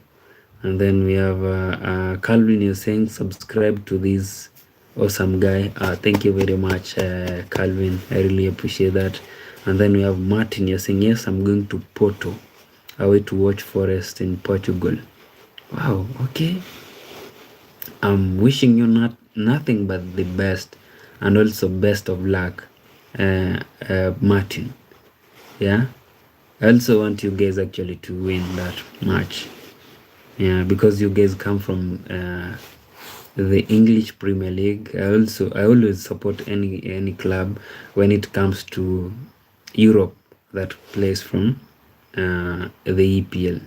And then we have Calvin. You're saying subscribe to this awesome guy. Thank you very much, Calvin. I really appreciate that. And then we have Martin. You're saying, yes, I'm going to Porto, away to watch Forest in Portugal. Wow, okay. I'm wishing you nothing but the best, and also best of luck, Martin. Yeah, I also want you guys actually to win that match. Yeah, because you guys come from the English Premier League. I always support any club when it comes to Europe that plays from the EPL.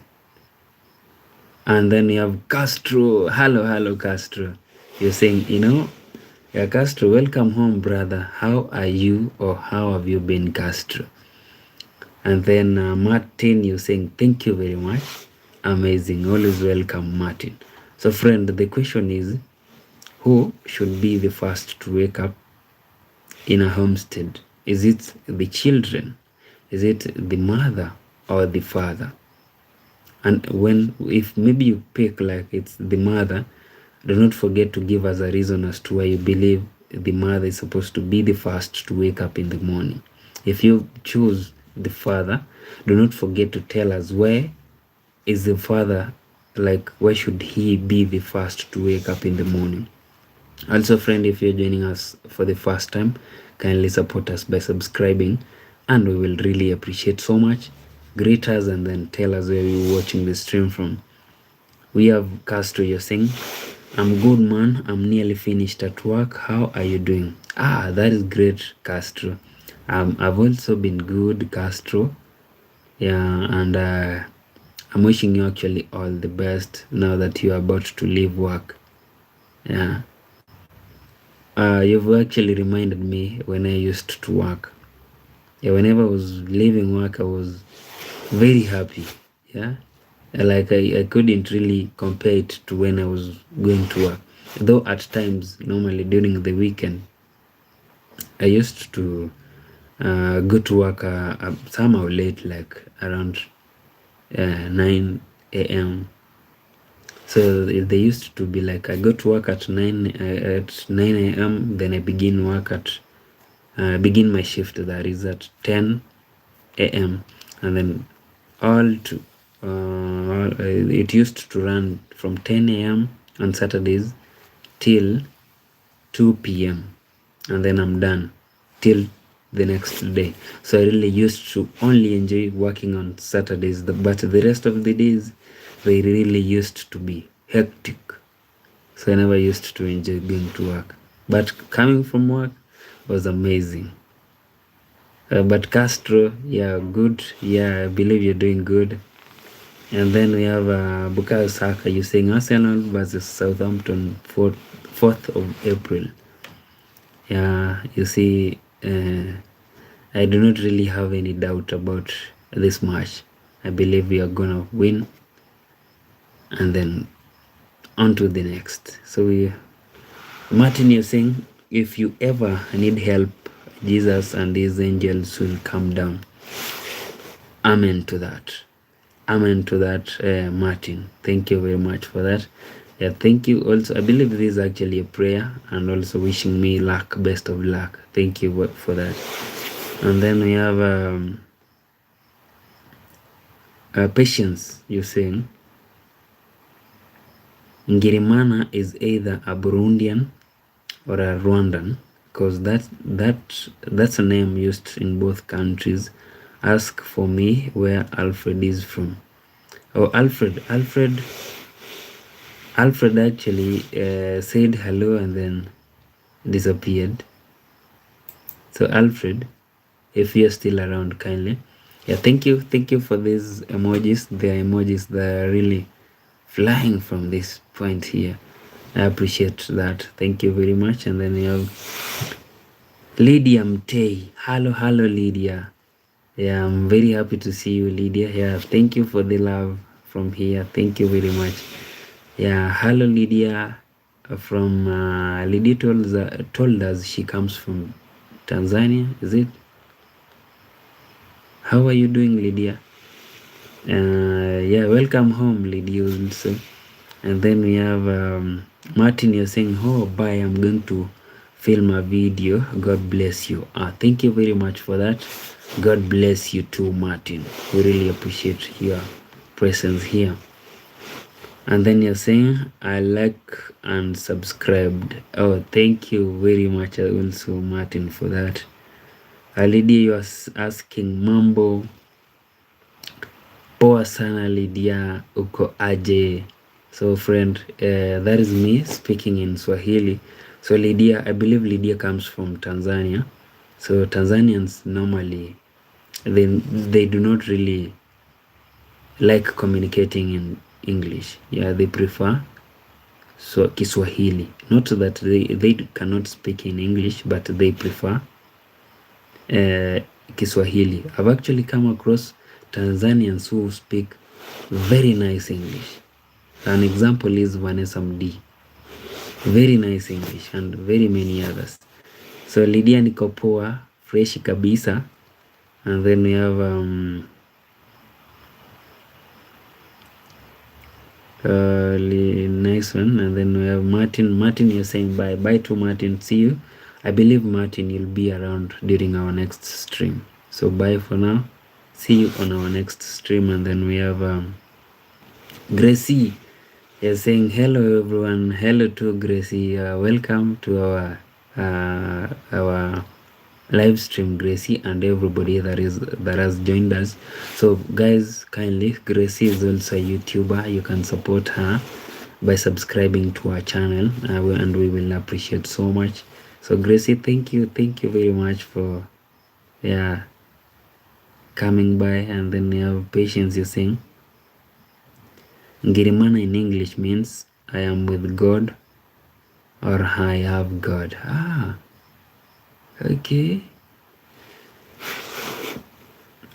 And then you have Castro. Hello, Castro. You're saying, yeah, Castro, welcome home, brother. How are you, or how have you been, Castro? And then Martin, you're saying, thank you very much. Amazing. Always welcome, Martin. So, friend, the question is, who should be the first to wake up in a homestead? Is it the children? Is it the mother or the father? And if maybe you pick like it's the mother, do not forget to give us a reason as to why you believe the mother is supposed to be the first to wake up in the morning. If you choose the father, do not forget to tell us where is the father, like why should he be the first to wake up in the morning. Also, friend, if you're joining us for the first time, kindly support us by subscribing, and we will really appreciate so much. Greet us and then tell us where you're watching the stream from. We have Castro. You're saying, I'm good, man. I'm nearly finished at work. How are you doing? That is great, Castro. I've also been good, Castro. Yeah, and I'm wishing you actually all the best now that you're about to leave work. Yeah. You've actually reminded me when I used to work. Yeah, whenever I was leaving work, I was very happy. Yeah, like I couldn't really compare it to when I was going to work. Though at times, normally during the weekend, I used to go to work somehow late, like around 9 a.m. So they used to be like I go to work at 9 a.m. Then I begin work at begin my shift, that is at 10 a.m. and then it used to run from 10 a.m. on Saturdays till 2 p.m. and then I'm done till the next day. So I really used to only enjoy working on Saturdays, but the rest of the days they really used to be hectic. So I never used to enjoy going to work, but coming from work was amazing. But Castro, yeah, good. Yeah, I believe you're doing good. And then we have Bukayo Saka. You're saying Arsenal versus Southampton 4th of April. Yeah, you see, I do not really have any doubt about this match. I believe we are gonna win, and then on to the next. So Martin, you're saying if you ever need help, Jesus and his angels will come down. Amen to that. Amen to that, Martin. Thank you very much for that. Yeah, thank you. Also, I believe this is actually a prayer, and also wishing me luck, best of luck. Thank you for that. And then we have Patience. You're saying Ngirimana is either a Burundian or a Rwandan, because that's a name used in both countries. Ask for me where Alfred is from. Oh, Alfred actually said hello and then disappeared. So Alfred, if you're still around, kindly, yeah, thank you for these emojis. The emojis that are really flying from this point here. I appreciate that. Thank you very much. And then we have Lydia Mtei. Hello Lydia. Yeah, I'm very happy to see you, Lydia. Yeah, thank you for the love from here. Thank you very much. Yeah, hello Lydia. From Lydia told us she comes from Tanzania. Is it? How are you doing, Lydia? Yeah, welcome home, Lydia also. And then we have Martin. You're saying, oh, bye, I'm going to film a video. God bless you. Thank you very much for that. God bless you too, Martin. We really appreciate your presence here. And then you're saying, I like and subscribed. Oh, thank you very much also, Martin, for that. Lydia, you are asking mambo. Poa sana Lydia, uko aje? So friend, that is me speaking in Swahili. So Lydia, I believe Lydia comes from Tanzania. So Tanzanians normally, they do not really like communicating in English. Yeah, they prefer Kiswahili. Not that they cannot speak in English, but they prefer Kiswahili. I've actually come across Tanzanians who speak very nice English. An example is Vanessa Mdee. Very nice English and very many others. So Lydia niko poa, fresh kabisa. And then we have nice one. And then we have Martin. Martin, you're saying bye. Bye to Martin. See you. I believe Martin, you'll be around during our next stream. So bye for now. See you on our next stream. And then we have Gracie. You're saying hello everyone. Hello to Gracie. Welcome to our live stream, Gracie, and everybody that has joined us. So guys, kindly, Gracie is also a YouTuber. You can support her by subscribing to our channel, and we will appreciate so much. So Gracie, thank you very much for coming by. And then you have Patience. You saying Ngirimana in English means I am with God or I have God. Okay.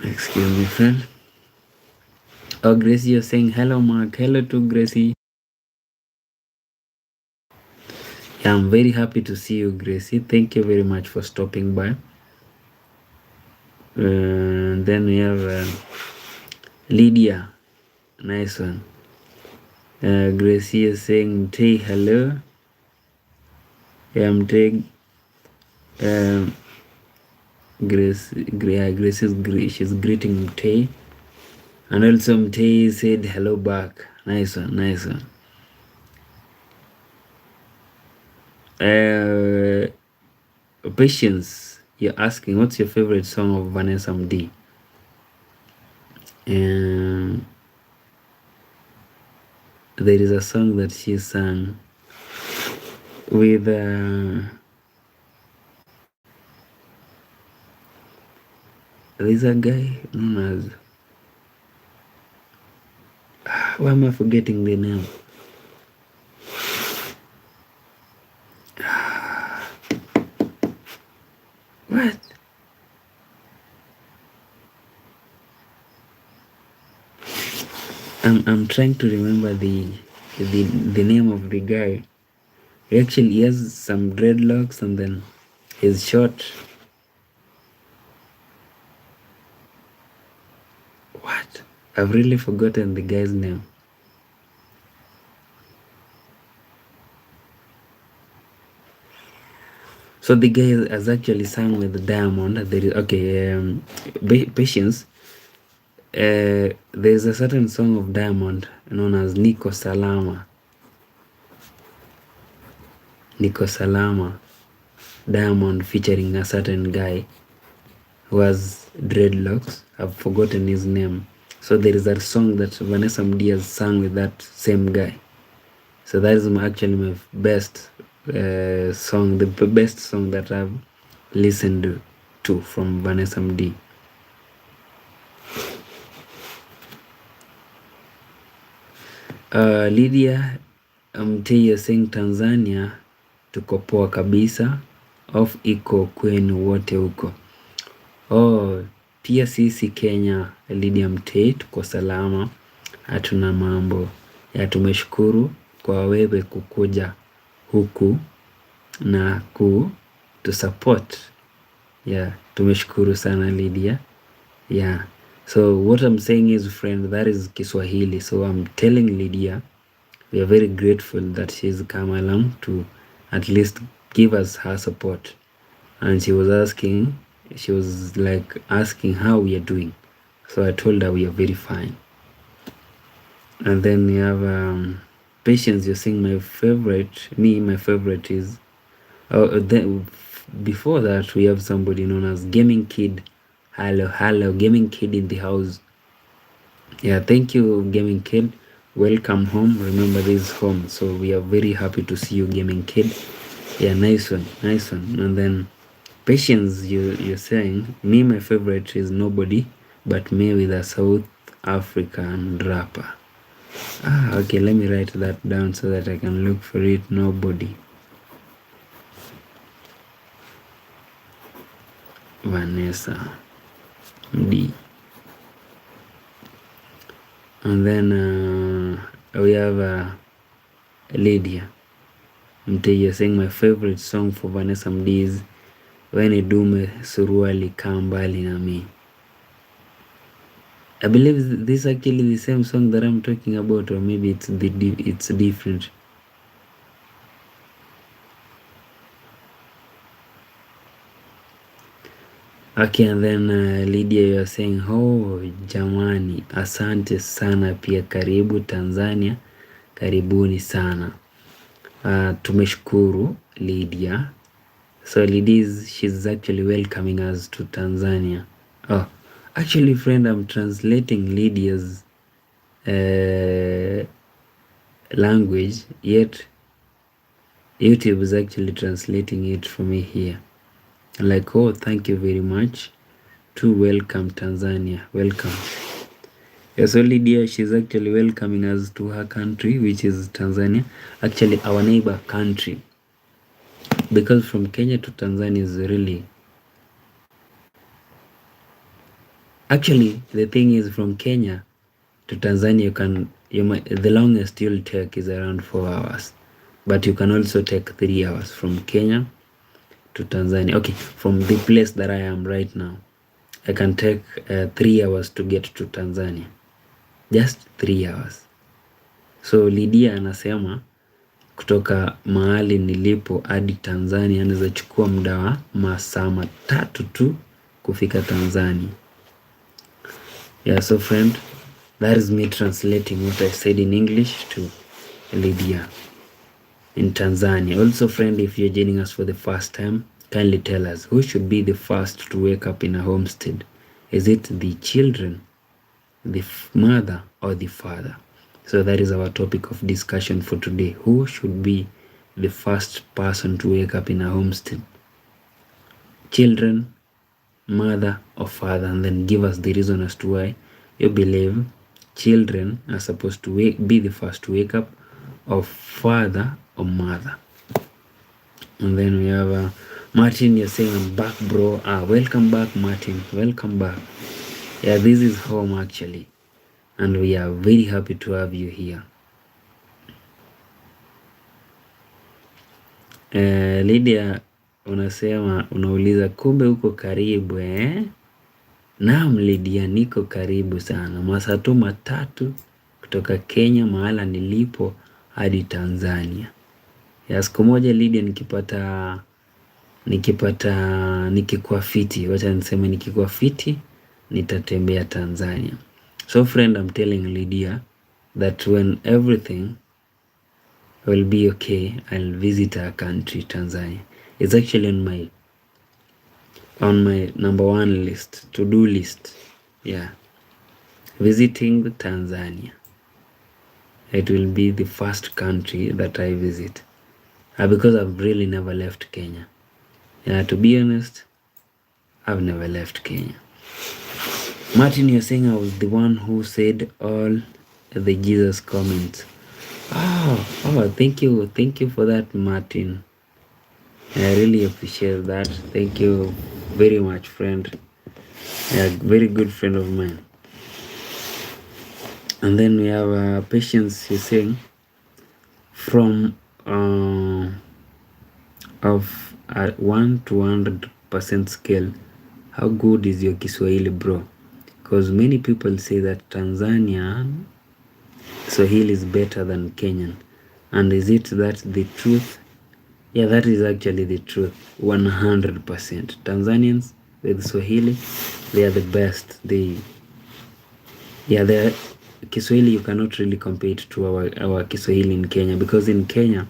Excuse me, friend. Oh, Gracie, you're saying hello, Mark. Hello to Gracie. Yeah, I'm very happy to see you, Gracie. Thank you very much for stopping by. Then we have Lydia. Nice one. Gracie is saying, "Tay, hello." Yeah, I'm taking Grace. She's greeting Tay, and also Tay said hello back. Nice one, nice one. Patience, you're asking, what's your favorite song of Vanessa Mdee? There is a song that she sang with there's a guy known as why am I forgetting the name? What? I'm trying to remember the name of the guy. He has some dreadlocks and then he's short. What? I've really forgotten the guy's name. So the guy has actually sang with the Diamond. There is Patience. There's a certain song of Diamond known as Niko Salama. Niko Salama, Diamond featuring a certain guy who has dreadlocks. I've forgotten his name. So there is a song that Vanessa Mdee has sung with that same guy. So that is actually my best song, the best song that I've listened to from Vanessa Mdee. Lydia Mtei saying Tanzania tuko poa kabisa, off iko kwenu wote huko. Pia sisi Kenya, Lydia Mtei, tuko salama, hatuna mambo ya, tumeshukuru kwa wewe kukuja huku na kutusupport. Tumeshukuru sana Lydia. So what I'm saying is, friend, that is Kiswahili. So I'm telling Lydia we are very grateful that she's come along to at least give us her support. And she was like asking how we are doing. So I told her we are very fine. And then we have Patience. You're saying my favorite is before that we have somebody known as Gaming Kid. Hello Gaming Kid in the house. Thank you Gaming Kid, welcome home. Remember, this is home, so we are very happy to see you Gaming Kid. Nice one. And then Patience, you're saying my favorite is Nobody But Me with a South African rapper. Okay, let me write that down so that I can look for it. Nobody, Vanessa Mdee. And then we have Lydia Mtei saying my favorite song for Vanessa Mdee is Wene Dume Suruali Kaa Mbali Na Mi. I believe this is actually the same song that I'm talking about, or maybe it's different. Okay, and then Lydia, you are saying jamani, asante sana pia, karibu Tanzania, karibuni sana. Tumeshukuru Lydia. So Lydia, she's actually welcoming us to Tanzania. Actually, friend, I'm translating Lydia's language, yet YouTube is actually translating it for me here. Like, thank you very much. To welcome Tanzania, welcome. So Lydia, she's actually welcoming us to her country, which is Tanzania, actually our neighbor country, because from Kenya to Tanzania is really, actually the thing is, from Kenya to Tanzania the longest you'll take is around 4 hours, but you can also take 3 hours from Kenya to Tanzania. Okay, from the place that I am right now, I can take 3 hours to get to Tanzania, just 3 hours. So Lydia anasema kutoka mahali nilipo hadi Tanzania anaweza chukua muda wa masaa 3 tu kufika Tanzania. So friend, that is me translating what I said in English to Lydia in Tanzania. Also, friend, if you're joining us for the first time, kindly tell us, who should be the first to wake up in a homestead? Is it the children, the mother, or the father? So that is our topic of discussion for today. Who should be the first person to wake up in a homestead? Children, mother, or father? And then give us the reason as to why you believe children are supposed to be the first to wake up, or father or mother. And then we have Martin, you're saying I'm back, bro. Welcome back, Martin. Welcome back. This is home actually, and we are very happy to have you here. Lydia unasema, unauliza kumbe uko karibu Naam Lydia, niko karibu sana, masaa tu 3 kutoka Kenya mahala nilipo hadi Tanzania. Siku moja Lydia, nikikuwa fiti, wacha niseme nikikuwa fiti, nitatembea Tanzania. So friend, I'm telling Lydia that when everything I will be okay. I'll visit our country, Tanzania. It's actually on my number one list, to-do list. Yeah, visiting Tanzania. It will be the first country that I visit, because I've really never left Kenya. Yeah, to be honest, I've never left Kenya. Martin, you're saying I was the one who said all the Jesus comments. Oh, thank you for that, Martin. I really appreciate that. Thank you very much, friend. A very good friend of mine. And then we have Patience. He's saying from of a 1 to 100% scale, how good is your Kiswahili, bro? Because many people say that Tanzania Swahili is better than Kenyan. And is it that the truth? Yeah, that is actually the truth. 100%. Tanzanians with Swahili, they are the best. The Kiswahili, you cannot really compare it to our Kiswahili in Kenya, because in Kenya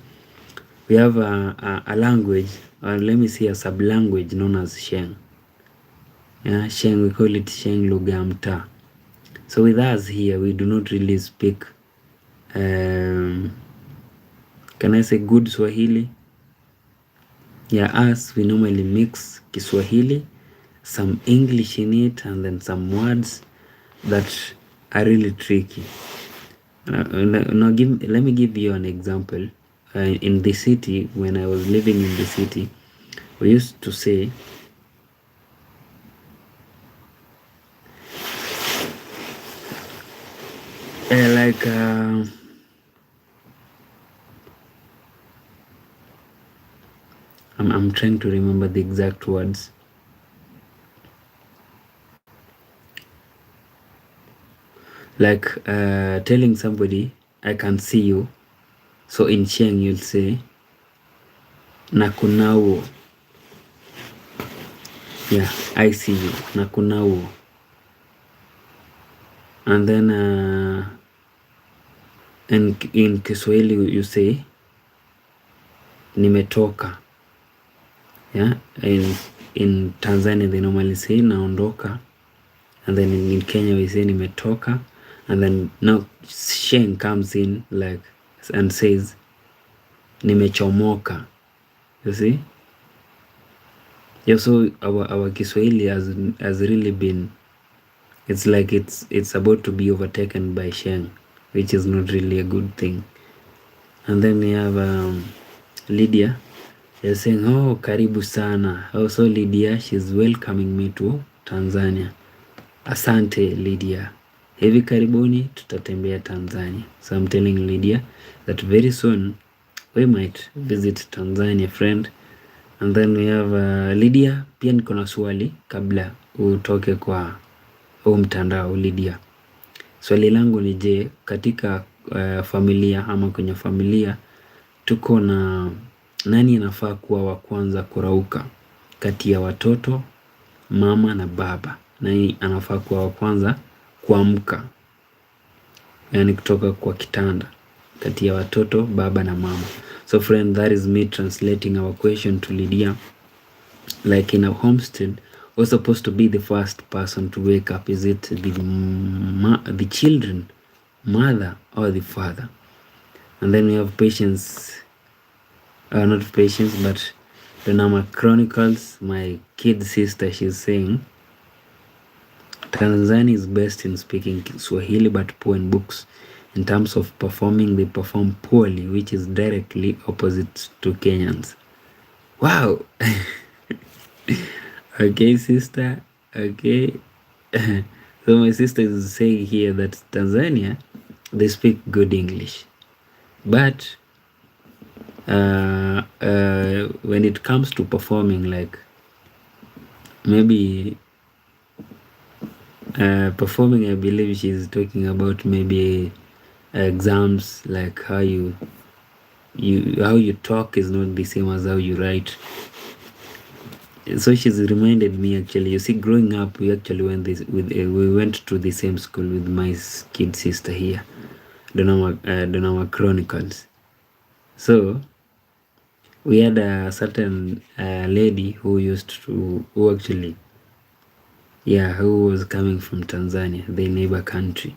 we have a language, or let me say a sub-language known as Sheng. Yeah, Sheng, we call it Sheng lugha ya mtaa. So with us here, we do not really speak, can I say, good Swahili? Yeah, us, we normally mix Kiswahili, some English in it, and then some words that are really tricky. Let me give you an example. In the city, when I was living in the city, we used to say, I'm trying to remember the exact words. Like telling somebody, I can see you. So in Sheng, you'll say, nakunao. Yeah, I see you. Nakunao. And then in Kiswahili you say, nimetoka. Yeah, in Tanzania they normally say naondoka, and then in Kenya we say nimetoka, and then now Sheng comes in like and says nimechomoka. You see? Yeah, so our Kiswahili has really been, it's like it's about to be overtaken by Sheng, which is not really a good thing. And then we have Lydia. They're saying, oh, karibu sana. Also Lydia, she's welcoming me to Tanzania. Asante Lydia. Hivi karibuni tutatembea Tanzania. So I'm telling Lydia that very soon we might visit Tanzania, friend. And then we have Lydia, pia niko na swali kabla utoke kwa huu mtandao. Lydia, swali langu ni je, katika familia ama kwenye familia tuko na nani anafaa kuwa wa kwanza kurauka kati ya watoto, mama na baba? Nani anafaa kuwa wa kwanza kuamka, yani kutoka kwa kitanda, kati ya watoto, baba na mama? So friend, that is me translating our question to Lydia. Like in a homestead, we're supposed to be the first person to wake up. Is it the children, mother, or the father? And then we have Patience, not Patience, but the Nama Chronicles, my kid sister. She's saying Tanzania is best in speaking Swahili but poor in books. In terms of performing, they perform poorly, which is directly opposite to Kenyans. Wow. Okay, sister. Okay. So my sister is saying here that Tanzania, they speak good English, but when it comes to performing, like maybe performing, I believe she's talking about maybe exams, like how you talk is not the same as how you write. So she's reminded me, actually, you see, growing up, we actually we went to the same school with my kid sister here, Donama Chronicles. So we had a certain lady who was coming from Tanzania, the neighbor country.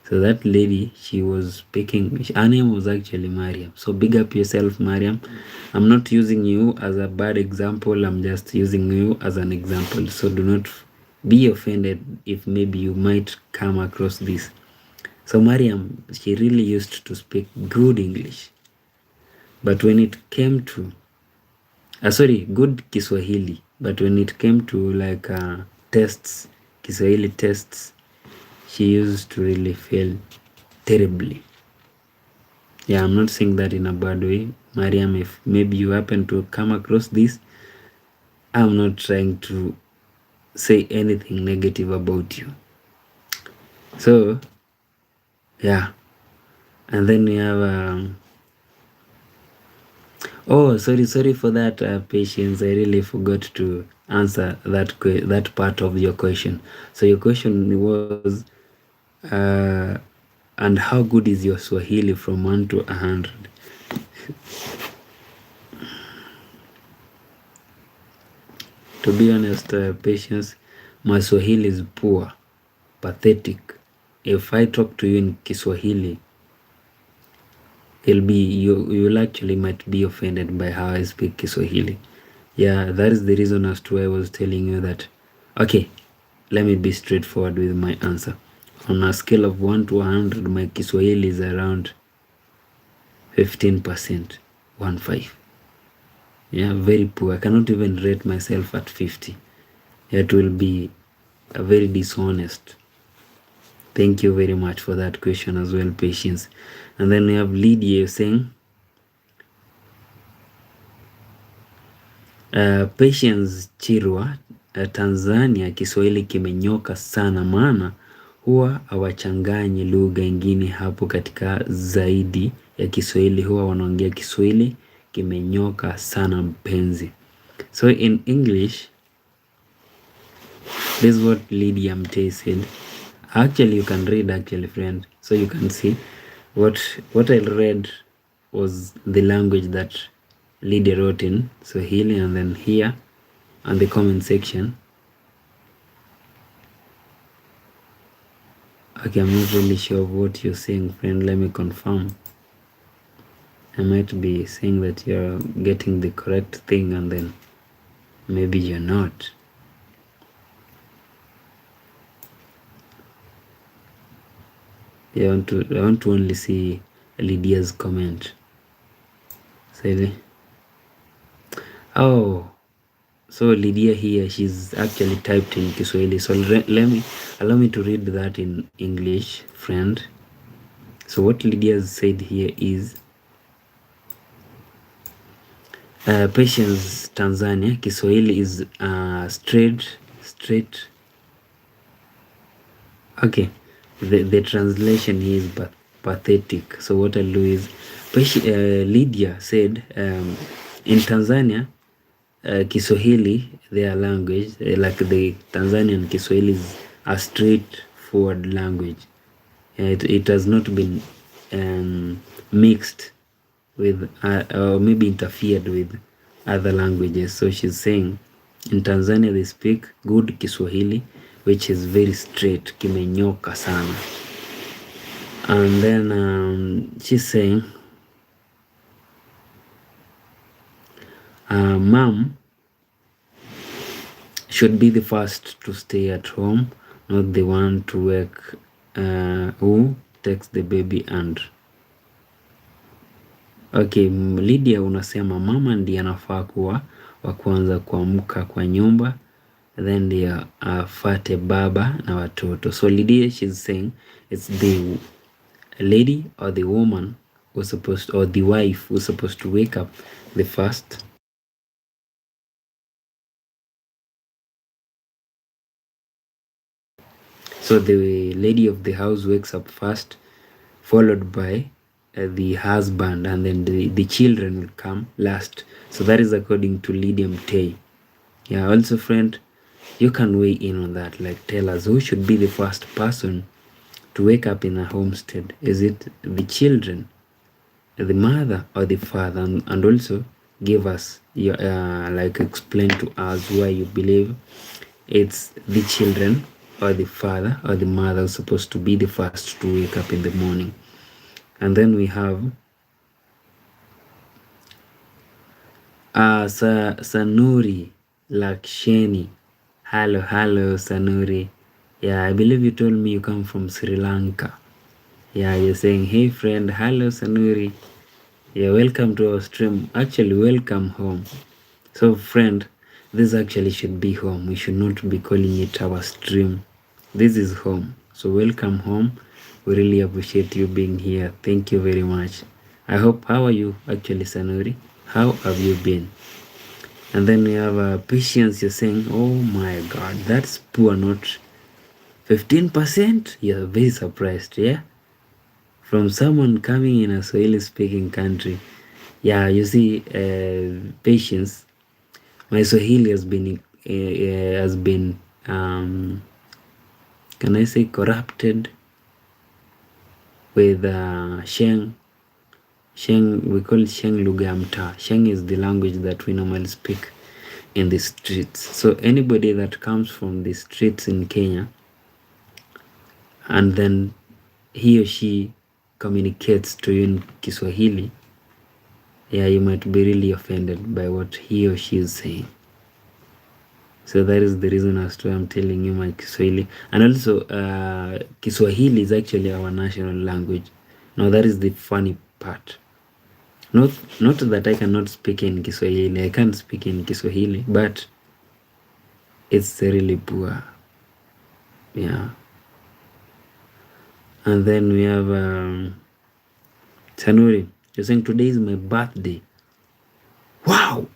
So that lady, she was speaking, her name was actually Mariam. So big up yourself, Mariam. I'm not using you as a bad example, I'm just using you as an example. So do not be offended if maybe you might come across this. So Mariam, she really used to speak good English. But when it came to, good Kiswahili. But when it came to like tests, Kiswahili tests, she used to really fail terribly. Yeah, I'm not saying that in a bad way. Mariam, if maybe you happen to come across this, I'm not trying to say anything negative about you. So, yeah. And then we have... sorry for that, Patience. I really forgot to answer that part of your question. So your question was, and how good is your Swahili from 1 to 100? To be honest, Patience, my Swahili is poor, pathetic. If I talk to you in Kiswahili, you'll actually might be offended by how I speak Kiswahili. Yeah, that is the reason as to why I was telling you that. Okay, let me be straightforward with my answer. On a scale of 1 to 100, my Kiswahili is around 15%, 1-5. Yeah, very poor. I cannot even rate myself at 50. It will be a very dishonest. Thank you very much for that question as well, Patience. And then we have Lydia saying, Patience Chirwa, Tanzania Kiswahili kimenyoka sana, maana huwa hawachanganyi lugha ingine hapo katika zaidi ya Kiswahili, huwa wanaongea Kiswahili kimenyoka sana mpenzi. So in English, this is what Lydia Mtei said. Actually, you can read, actually, friend, so you can see what I read was the language that Lydia wrote in Swahili, and then here on the comment section. Okay, I'm not really sure of what you're saying, friend. Let me confirm. I might be saying that you're getting the correct thing, and then maybe you're not. I want to only see Lydia's comment. Say, oh, so Lydia here, she's actually typed in Kiswahili. So allow me to read that in English, friend. So what Lydia said here is, Patience Tanzania, Kiswahili is straight. Okay, the translation here is pathetic. So what I'll do is, Lydia said, in Tanzania, Kiswahili, their language, like the Tanzanian Kiswahili, is a straightforward language. It has not been mixed with or maybe interfered with other languages. So she's saying in Tanzania they speak good Kiswahili, which is very straight, kimenyoka sana. And then she's saying, mom should be the first to stay at home, not the one to work, who takes the baby and... Okay, Lydia unasema mama ndiye anafaa kuwa wa kwanza kuamka kwa nyumba, then ndiye afate baba na watoto. So Lydia, she's saying it's the lady or the woman who's supposed, or the wife who's supposed to wake up the first. So the lady of the house wakes up first, followed by the husband, and then the children will come last. So that is according to Lydia Mtei. Yeah, also friend, you can weigh in on that. Like, tell us, who should be the first person to wake up in a homestead? Is it the children the mother or the father, and also give us your like explain to us why you believe it's the children or the father or the mother supposed to be the first to wake up in the morning. And then we have Sanuri Laksheni. Hello Sanuri. Yeah, I believe you told me you come from Sri Lanka. Yeah, you're saying, hey friend, hello Sanuri. Yeah, welcome to our stream. Actually, welcome home. So friend, this actually should be home. We should not be calling it our stream. This is home. So welcome home. We really appreciate you being here. Thank you very much. I hope, how are you actually, Sanuri? How have you been? And then we have Patience. You're saying, oh my God, that's poor, not 15%? You're very surprised, yeah? From someone coming in a Swahili speaking country. Yeah, you see, Patience, my Swahili has been can I say corrupted with Sheng. We call it Sheng lugha ya mtaa. Sheng is the language that we normally speak in the streets. So anybody that comes from the streets in Kenya and then he or she communicates to you in Kiswahili, yeah, you might be really offended by what he or she is saying. So that is the reason as to I'm telling you my Kiswahili. And also, Kiswahili is actually our national language. Now that is the funny part. Not that I cannot speak in Kiswahili. I can't speak in Kiswahili, but it's really poor. Yeah. And then we have Sanuri. You're saying today is my birthday. Wow!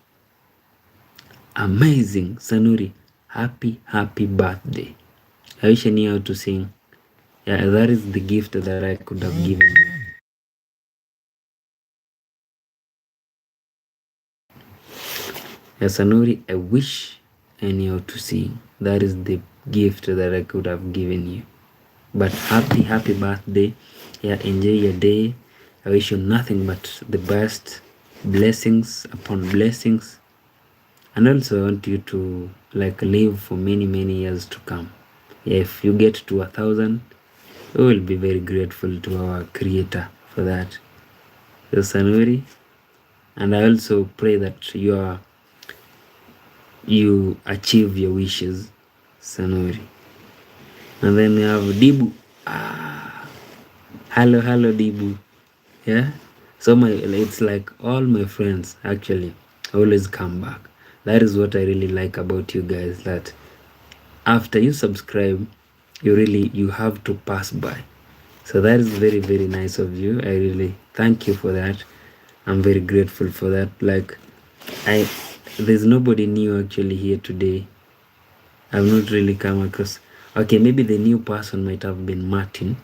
Amazing, Sanuri. Happy birthday. I wish I knew how to sing. Yeah, that is the gift that I could have given you. Yeah, Sanuri, I wish I knew how to sing. That is the gift that I could have given you. But happy birthday. Yeah, enjoy your day. I wish you nothing but the best. Blessings upon blessings. And also I want you to like live for many years to come. Yeah, if you get to 1,000, we will be very grateful to our creator for that. So Sanuri, and I also pray that you achieve your wishes, Sanuri. And then we have Dibu. Hello Dibu. Yeah, so it's like all my friends actually always come back. That is what I really like about you guys, that after you subscribe, you have to pass by. So that is very nice of you. I really thank you for that. I'm very grateful for that. Like there's nobody new actually here today. I've not really come across. Okay, maybe the new person might have been Martin.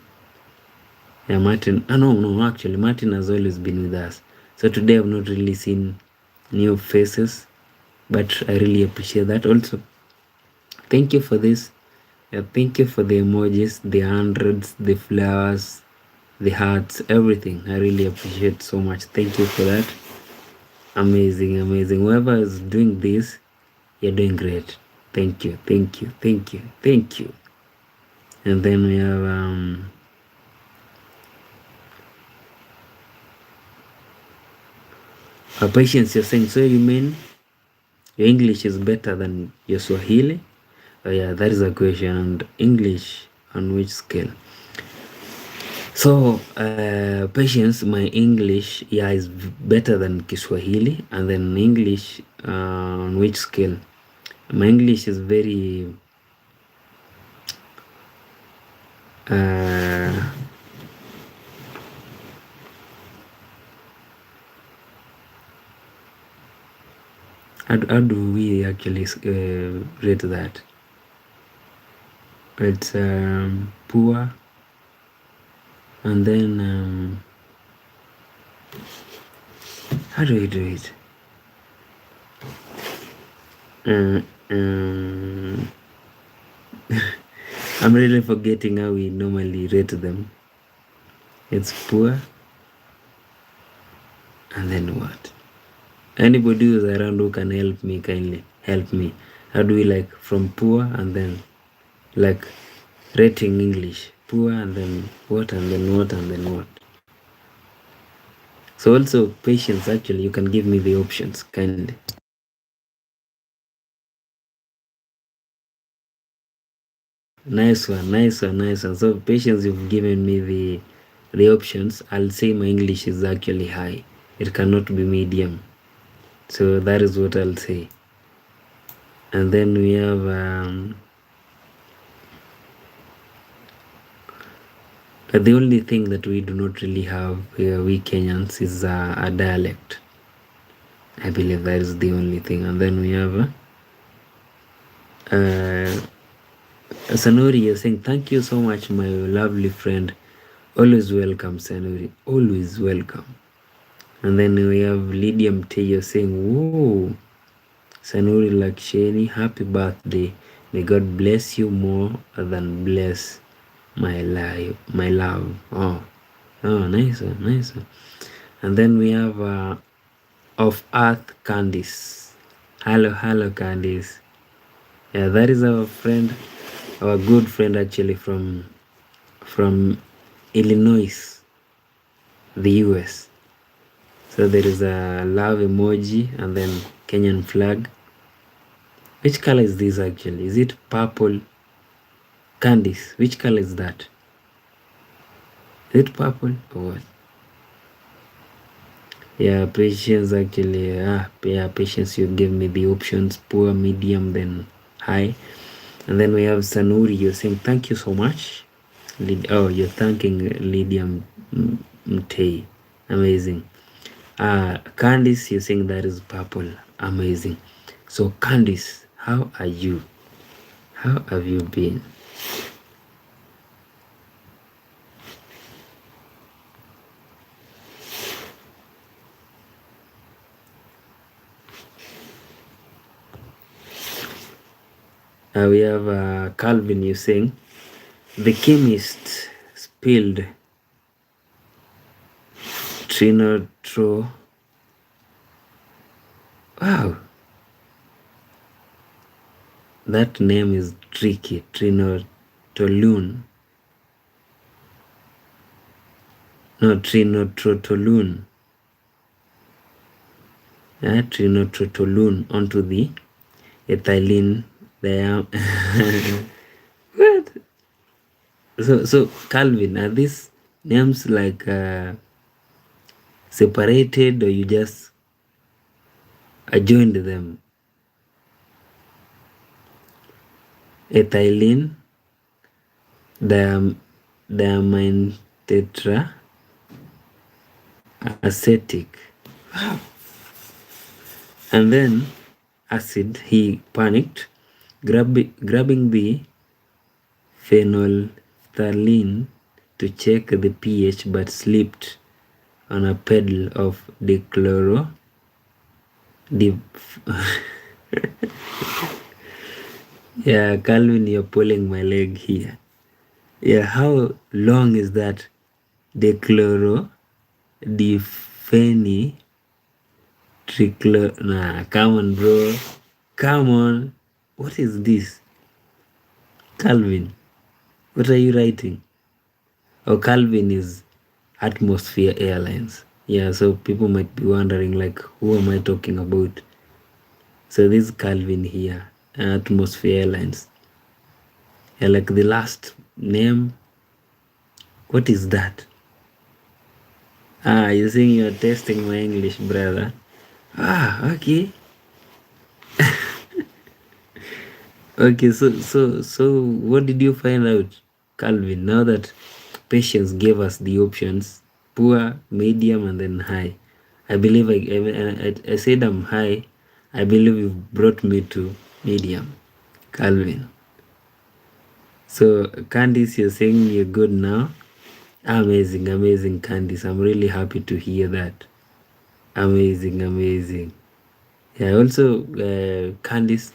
Yeah, Martin. No, actually Martin has always been with us. So today I've not really seen new faces, but I really appreciate that. Also, thank you for this. Yeah, thank you for the emojis, the hundreds, the flowers, the hearts, everything. I really appreciate so much. Thank you for that. Amazing. Whoever is doing this, you're doing great. Thank you. And then we have a Patience. You're saying, so you mean your English is better than your Swahili? Oh yeah, that is a question. And English on which scale? So Patience, my English, yeah, is better than Kiswahili. And then English on which scale? My English is very how do we actually rate that? It's poor, and then how do we do it? I'm really forgetting how we normally rate them. It's poor, And then what? Anybody who's around who can help me, kindly help me. How do we like from poor and then like rating English? Poor and then what and then what and then what? So also patience, actually you can give me the options kindly. Nice one, nice one, nice one. So patience, you've given me the options. I'll say my English is actually high. It cannot be medium. So that is what I'll say. And then we have the only thing that we do not really have here, we Kenyans, is a dialect. I believe that is the only thing. And then we have Sanori, you're saying, thank you so much, my lovely friend. Always welcome, Sanori. Always welcome. And then we have Lydia Mteyo saying, whoa, Sanuri Laksheni, happy birthday. May God bless you more than bless my life, my love. Oh, nice one, nice one. And then we have Of Earth Candice. Hello, Candice. Yeah, that is our friend, our good friend actually from Illinois, the US. So there is a love emoji and then Kenyan flag. Which color is this actually? Is it purple? Candice, which color is that? Is it purple or what? Yeah, patience actually. Yeah, patience, you give me the options, poor, medium, then high. And then we have Sanuri, you're saying thank you so much. You're thanking Lydia Mtei. Amazing. Candice, you're saying that is purple. Amazing. So Candice, how are you? How have you been? We have Calvin, you saying the chemist spilled trinotro. Wow, that name is tricky. Trinotolone. No, trinotrotolone. Trinotrotolone onto the ethylene. What? So Calvin, are these names like separated, or you just joined them? Ethylene, diamine tetra acetic. Wow. And then acid, he panicked, grabbing the phenolphthalein to check the pH, but slipped on a pedal of dichloro. Yeah, Calvin, you're pulling my leg here. Yeah, how long is that? Dichloro, Nah, come on, bro. Come on. What is this? Calvin, what are you writing? Oh, Calvin is Atmosphere Airlines. Yeah, so people might be wondering, like, who am I talking about? So this is Calvin here, Atmosphere Airlines. Yeah, like the last name. What is that? You're saying you're testing my English, brother. Okay. Okay, so what did you find out, Calvin? Now that Patience gave us the options, poor, medium, and then high. I believe I said I'm high. I believe you've brought me to medium, Calvin. So Candice, you're saying you're good now. Amazing, amazing, Candice. I'm really happy to hear that. Amazing, amazing. Yeah, also, Candice,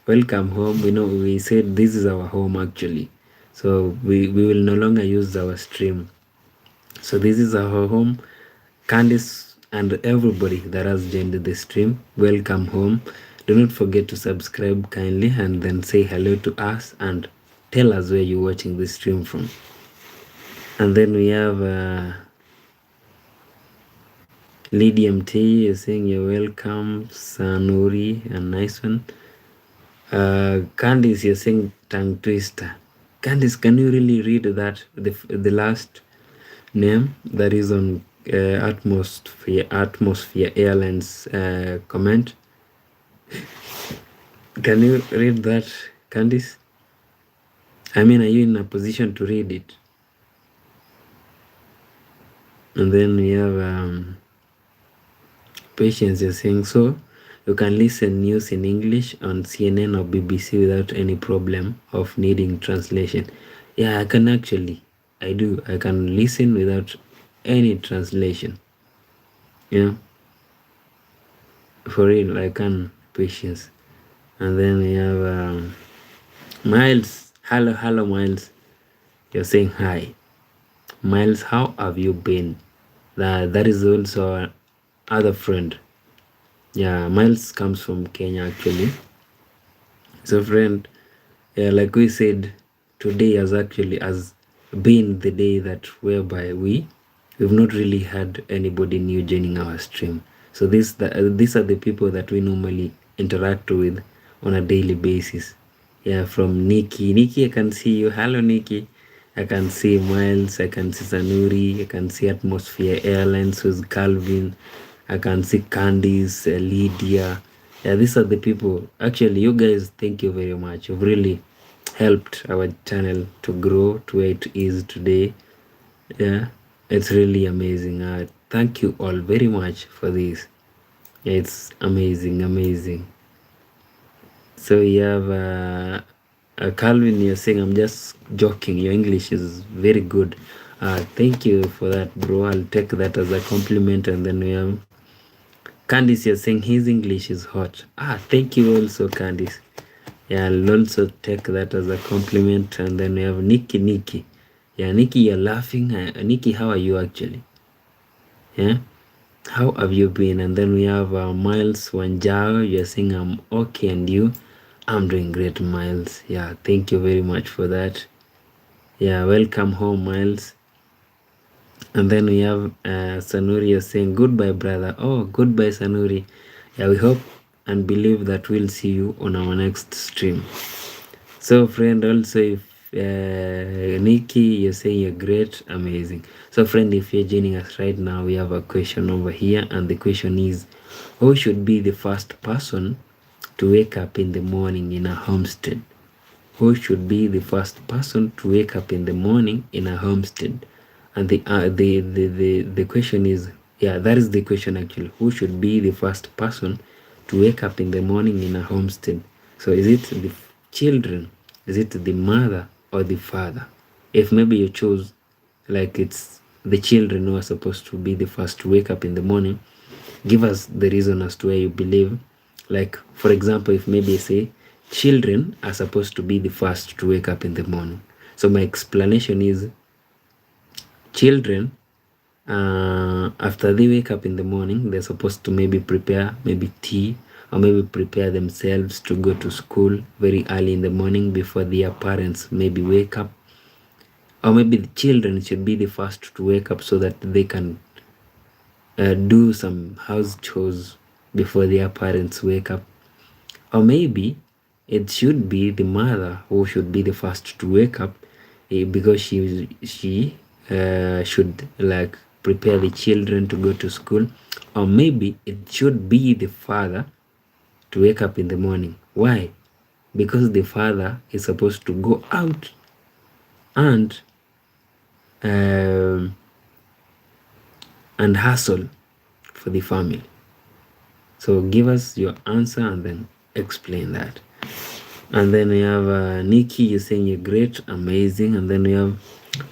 welcome home. We said this is our home actually. So we will no longer use our stream. So this is our home. Candice, and everybody that has joined the stream, welcome home. Do not forget to subscribe kindly and then say hello to us and tell us where you're watching this stream from. And then we have Lydia T is saying you're welcome. Sanuri, a nice one. Candice, you're saying tongue twister. Candice, can you really read that, the last name that is on Atmosphere Airlines comment? Can you read that, Candice? I mean, are you in a position to read it? And then we have Patience is saying, so you can listen news in English on CNN or BBC without any problem of needing translation. Yeah, I can actually. I do. I can listen without any translation. Yeah. For real, I can. Patience. And then we have Miles. Hello, Miles. You're saying hi. Miles, how have you been? That is also our other friend. Yeah, Miles comes from Kenya actually. So friend, yeah, like we said, today has been the day that whereby we've not really had anybody new joining our stream. So these are the people that we normally interact with on a daily basis. Yeah, from Nikki, I can see you. Hello, Nikki. I can see Miles. I can see Sanuri. I can see Atmosphere Airlines with Calvin. I can see Candice, Lydia. Yeah, these are the people. Actually, you guys, thank you very much. You've really helped our channel to grow to where it is today. Yeah, it's really amazing. Thank you all very much for this. Yeah, it's amazing. So we have Calvin, you're saying, I'm just joking. Your English is very good. Thank you for that, bro. I'll take that as a compliment. And then we have Candice, you're saying his English is hot. Thank you also, Candice. Yeah, I'll also take that as a compliment. And then we have Nikki. Yeah, Nikki, you're laughing. Nikki, how are you actually? Yeah, how have you been? And then we have Miles Wanjao. You're saying I'm okay, and you? I'm doing great, Miles. Yeah, thank you very much for that. Yeah, welcome home, Miles. And then we have Sanuri saying goodbye, brother. Oh, goodbye, Sanuri. Yeah, we hope and believe that we'll see you on our next stream. So friend, also if Nikki, you're saying you're great, amazing. So friend, if you're joining us right now, we have a question over here, and the question is, who should be the first person to wake up in the morning in a homestead? Who should be the first person to wake up in the morning in a homestead? And the question is, yeah, that is the question actually. Who should be the first person to wake up in the morning in a homestead? So is it the children? Is it the mother or the father? If maybe you choose like it's the children who are supposed to be the first to wake up in the morning, give us the reason as to where you believe. Like, for example, if maybe say children are supposed to be the first to wake up in the morning. So my explanation is, children, after they wake up in the morning, they're supposed to maybe prepare maybe tea, or maybe prepare themselves to go to school very early in the morning before their parents maybe wake up. Or maybe the children should be the first to wake up so that they can do some house chores before their parents wake up. Or maybe it should be the mother who should be the first to wake up, because she should like prepare the children to go to school. Or maybe it should be the father to wake up in the morning. Why? Because the father is supposed to go out and hustle for the family. So give us your answer and then explain that. And then we have Nikki, you're saying you're great, amazing. And then we have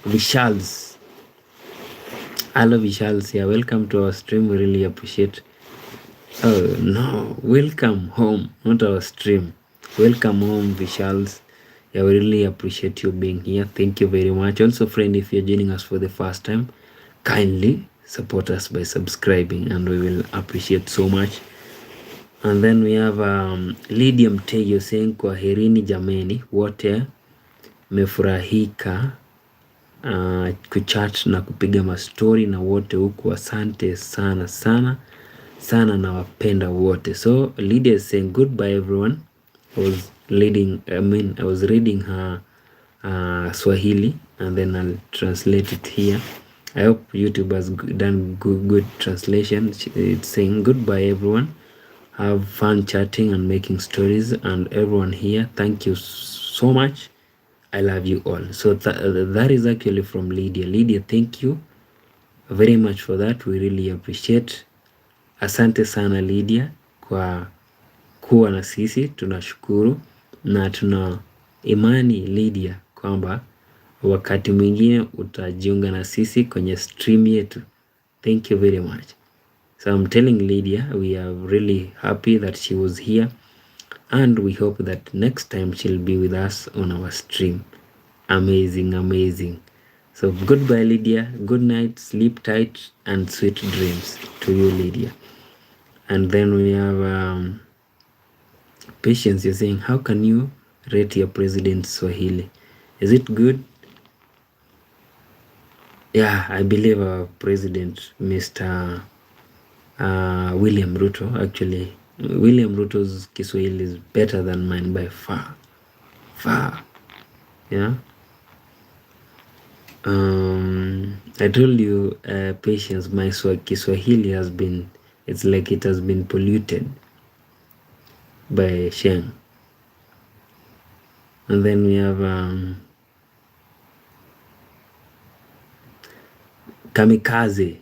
Vishals. Hello Vishals, yeah, welcome to our stream. We really appreciate. Oh no, welcome home, not our stream. Welcome home, Vishals. Yeah, we really appreciate you being here. Thank you very much. Also, friend, if you're joining us for the first time, kindly support us by subscribing, and we will appreciate so much. And then we have Lydia Mteyo saying kwaherini jameni wote, mefurahika kuchat na kupiga mastori na wote huku, asante sana sana sana na wapenda wote. So Lydia is saying goodbye everyone. I was reading her Swahili, and then I'll translate it here. I hope YouTube has done good translation. It's saying goodbye everyone, have fun chatting and making stories, and everyone here, thank you so much, I love you all. So that is actually from Lydia. Lydia, thank you very much for that, we really appreciate. Asante sana Lydia kwa kuwa na sisi, tunashukuru na tuna imani Lydia kwamba wakati mwingine utajiunga na sisi kwenye stream yetu. Thank you very much. So I'm telling Lydia we are really happy that she was here, and we hope that next time she'll be with us on our stream. Amazing. So goodbye Lydia, good night, sleep tight and sweet dreams to you Lydia. And then we have Patience, you're saying how can you rate your president Swahili? Is it good? Yeah, I believe our president, Mr. William Ruto, actually William Ruto's Kiswahili is better than mine by far. Yeah. I told you, Patience, my Kiswahili has been, it's like it has been polluted by Sheng. And then we have Kamikaze.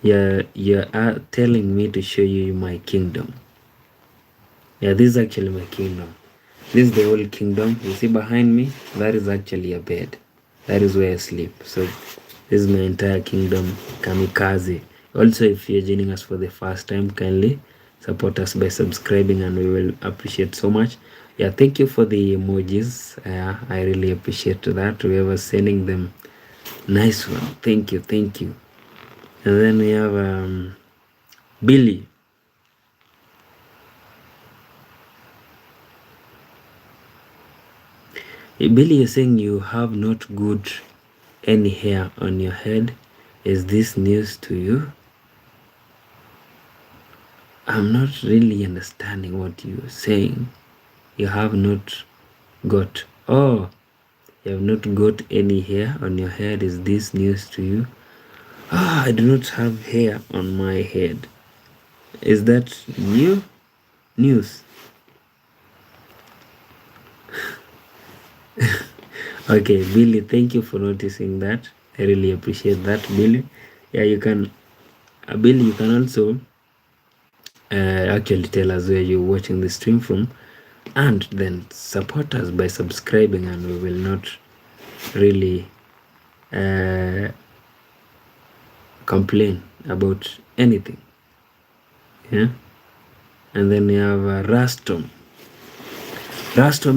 You are telling me to show you my kingdom. Yeah, this is actually my kingdom. This is the whole kingdom. You see behind me? That is actually a bed. That is where I sleep. So this is my entire kingdom. Kamikaze. Also, if you're joining us for the first time, kindly support us by subscribing, and we will appreciate so much. Yeah, thank you for the emojis. I really appreciate that. Whoever sending them, nice one. Thank you. And then we have Billy. Billy is saying you have not good any hair on your head. Is this news to you? I'm not really understanding what you're saying. You have not got, you have not got any hair on your head. Is this news to you? I do not have hair on my head. Is that news? Okay, Billy, thank you for noticing that. I really appreciate that, Billy. Yeah, you can, Billy, you can also actually tell us where you're watching the stream from, and then support us by subscribing, and we will not really complain about anything. Yeah. And then we have Rastom,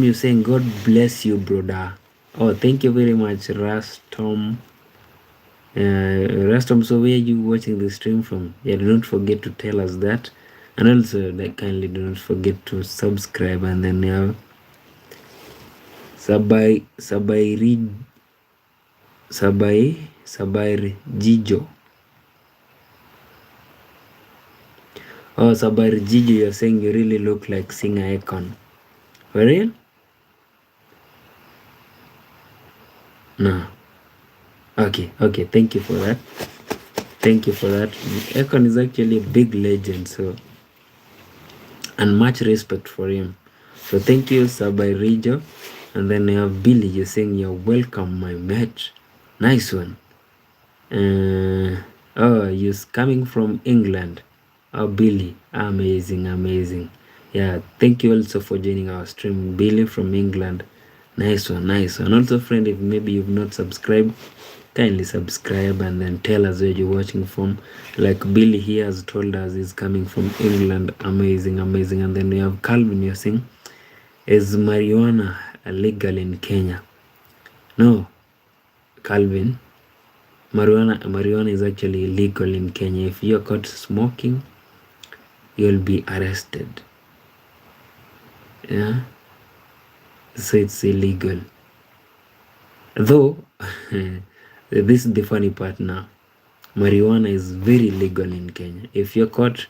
you're saying God bless you, brother. Oh, thank you very much, Rastom. So where are you watching the stream from? Yeah, do not forget to tell us that, and also kindly do not forget to subscribe. And then we have Sabai Jijo. Oh, Sabai Jijo, you're saying you really look like singer icon. For real? No. Okay, thank you for that. Econ is actually a big legend, so, and much respect for him. So thank you, Sabai Rijo. And then we have Billy, you're saying you're welcome, my mate. Nice one. You're coming from England. Oh, Billy, amazing. Yeah, thank you also for joining our stream, Billy from England. Nice one. Also, friend, if maybe you've not subscribed, kindly subscribe and then tell us where you're watching from. Like Billy here has told us he's coming from England. Amazing. And then we have Calvin, you're saying, is marijuana legal in Kenya? No, Calvin, marijuana is actually illegal in Kenya. If you're caught smoking, you'll be arrested. Yeah, so it's illegal. Though this is the funny part now. Marijuana is very legal in Kenya. If you're caught,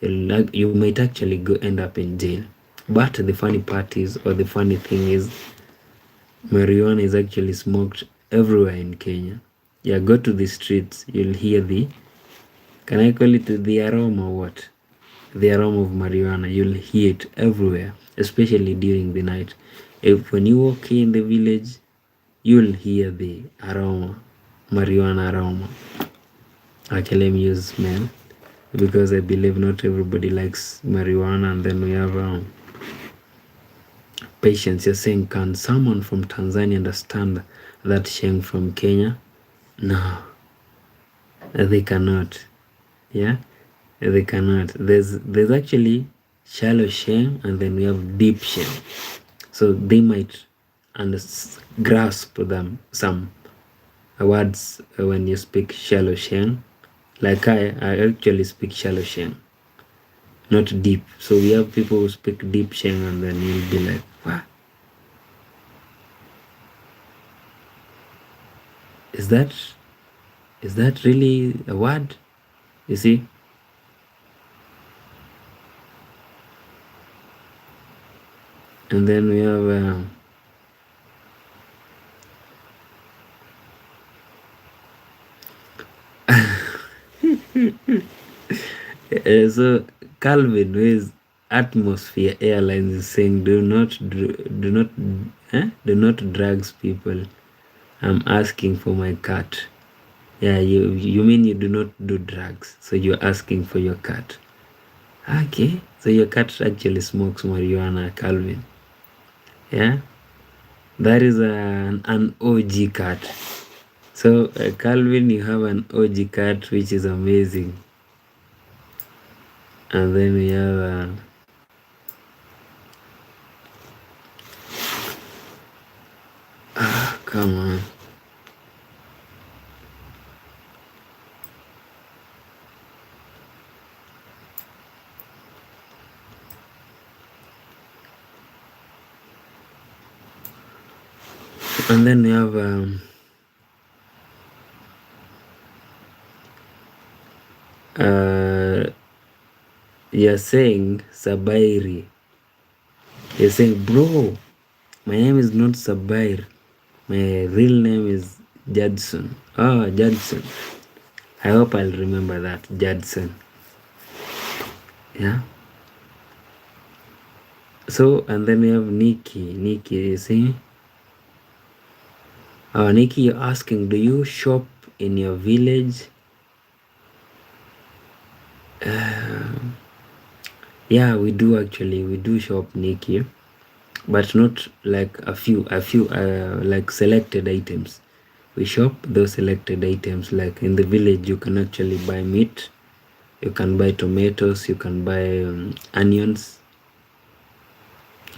you might actually end up in jail. But the funny part is, or the funny thing is, marijuana is actually smoked everywhere in Kenya. Yeah, go to the streets, you'll hear can I call it the aroma or what? The aroma of marijuana, you'll hear it everywhere, especially during the night. When you walk in the village, you'll hear the aroma, marijuana aroma. Okay, let me use smell, because I believe not everybody likes marijuana. And then we have Patience. You're saying, can someone from Tanzania understand that sheng from Kenya? No, they cannot. Yeah, they cannot. There's actually shallow sheng, and then we have deep sheng. So they might grasp them some words when you speak shallow sheng. Like I actually speak shallow sheng, not deep. So we have people who speak deep sheng, and then you'll be like, what? Is that really a word? You see? And then we have so Calvin, who is Atmosphere Airlines, is saying, do not drugs people. I'm asking for my cat. Yeah, you mean you do not do drugs, so you're asking for your cat. Okay, so your cat actually smokes marijuana, Calvin. Yeah, that is an OG cat. So Calvin, you have an OG cat, which is amazing. And then we have come on. And then we have you're saying Sabairi. You're saying, bro, my name is not Sabair. My real name is Judson. Oh, Judson. I hope I'll remember that, Judson. Yeah. So, and then we have Nikki. Nikki, you see? Nikki, you're asking, do you shop in your village? Yeah, we do actually. We do shop, Nikki, but not like a few like selected items. We shop those selected items. Like in the village, you can actually buy meat, you can buy tomatoes, you can buy onions,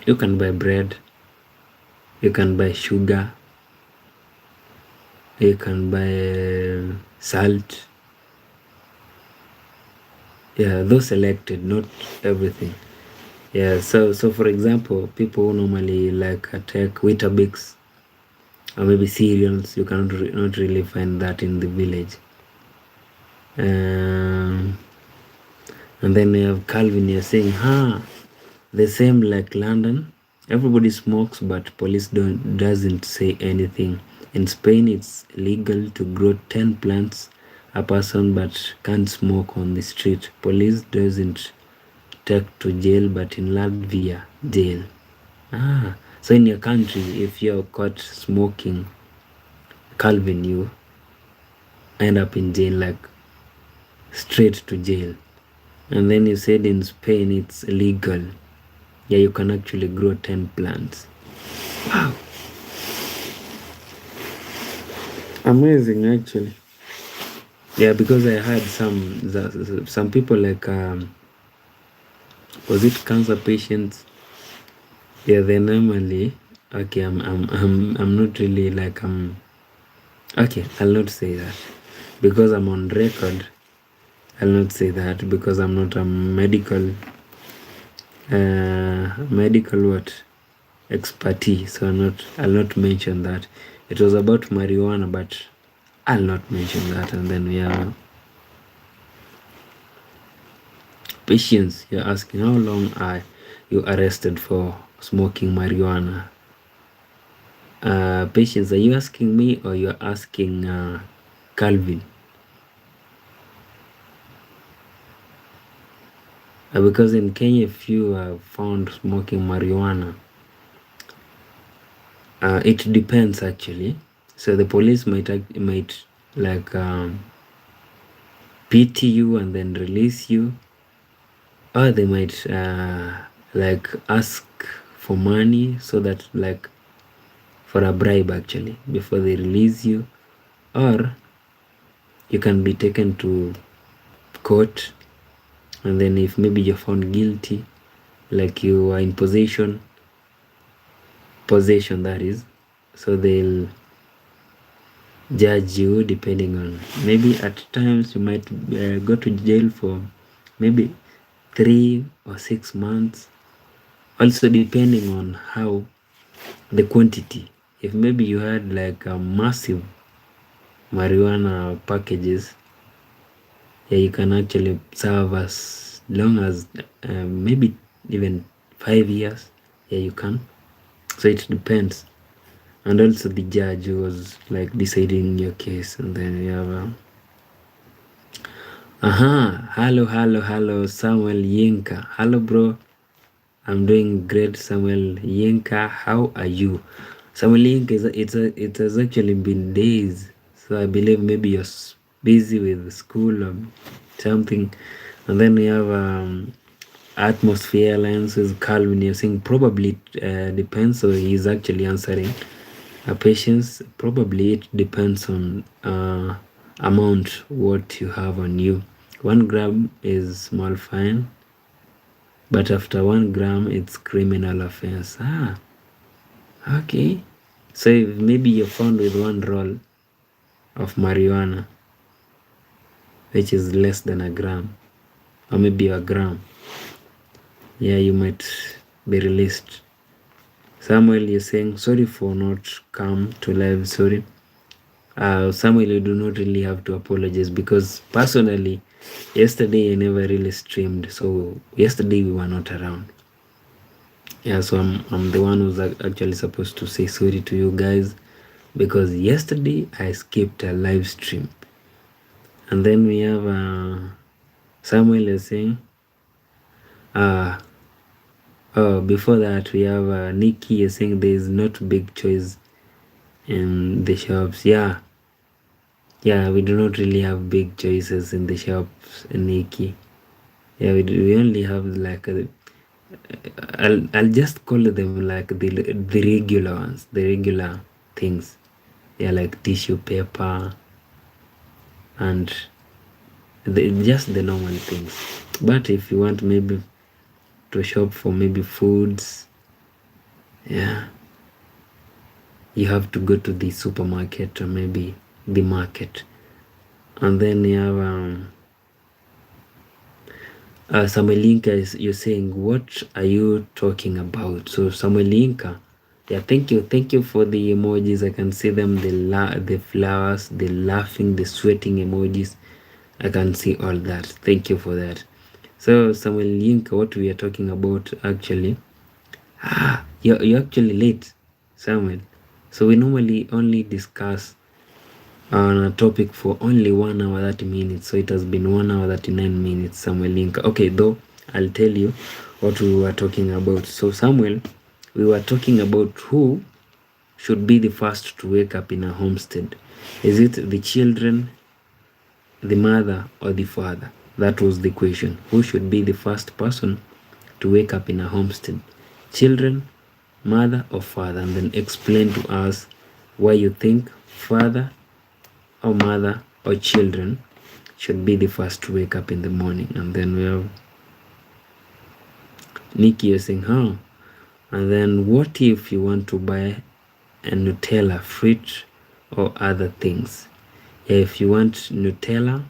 you can buy bread, you can buy sugar, you can buy salt. Yeah, those selected, not everything. Yeah, so for example, people who normally like take Weetabix or maybe cereals, you cannot not really find that in the village. And then we have Calvin here saying, the same like London, everybody smokes, but police doesn't say anything. In Spain, it's legal to grow 10 plants a person, but can't smoke on the street. Police doesn't take to jail, but in Latvia, jail. So in your country, if you're caught smoking, Calvin, you end up in jail, like straight to jail. And then you said in Spain it's legal. Yeah, you can actually grow 10 plants. Wow. Amazing, actually. Yeah, because I heard some people like was it cancer patients? Yeah, they normally, okay, I'm not really like okay, I'll not say that. because I'm on record, I'll not say that because I'm not a medical what expertise, so I'll not mention that. It was about marijuana, but I'll not mention that. And then we have Patience. You're asking how long are you arrested for smoking marijuana? Patience, are you asking me or you're asking Calvin? Because in Kenya, if you are found smoking marijuana, it depends actually. So the police might like pity you and then release you, or they might like ask for money, so that like for a bribe actually before they release you, or you can be taken to court, and then if maybe you're found guilty, like you are in possession that is, so they'll judge you depending on, maybe at times you might go to jail for maybe 3 or 6 months, also depending on how the quantity. If maybe you had like a massive marijuana packages, yeah, you can actually serve as long as maybe even 5 years. Yeah, you can. So it depends. And also the judge was like deciding your case. And then we have hello Samuel Yinka. Hello bro, I'm doing great. Samuel Yinka, how are you? Samuel Yinka, it has actually been days, so I believe maybe you're busy with school or something. And then we have Atmosphere Alliance with Calvin. You're saying probably depends, so he's actually answering. Patience, probably it depends on amount what you have on you. 1 gram is small fine, but after 1 gram it's criminal offense. Okay, so if maybe you're found with 1 roll of marijuana which is less than a gram, or maybe a gram, yeah, you might be released. Samuel, you're saying sorry for not come to live. Sorry, Samuel, you do not really have to apologize, because personally yesterday I never really streamed, so yesterday we were not around. Yeah, so I'm the one who's actually supposed to say sorry to you guys, because yesterday I skipped a live stream. And then we have Samuel is saying before that we have Nikki is saying there is not big choice in the shops. Yeah, we do not really have big choices in the shops, Nikki. Yeah, we only have like I'll just call them like the regular ones, the regular things. Yeah, like tissue paper and just the normal things. But if you want maybe to shop for maybe foods, yeah, you have to go to the supermarket or maybe the market. And then you have Samuelinka, you're saying, what are you talking about? So Samuelinka, yeah, thank you for the emojis. I can see them, the flowers, the laughing, the sweating emojis. I can see all that. Thank you for that. So Samuelinka, what we are talking about actually, you're actually late, Samuel. So we normally only discuss on a topic for only 1 hour 30 minutes, so it has been 1 hour 39 minutes. Samuel Linka, okay, though I'll tell you what we were talking about. So Samuel, we were talking about who should be the first to wake up in a homestead. Is it the children, the mother, or the father? That was the question. Who should be the first person to wake up in a homestead? Children, mother, or father? And then explain to us why you think father or mother or children should be the first to wake up in the morning. And then we have Nikki saying, and then what if you want to buy a Nutella, fruit, or other things? If you want Nutella,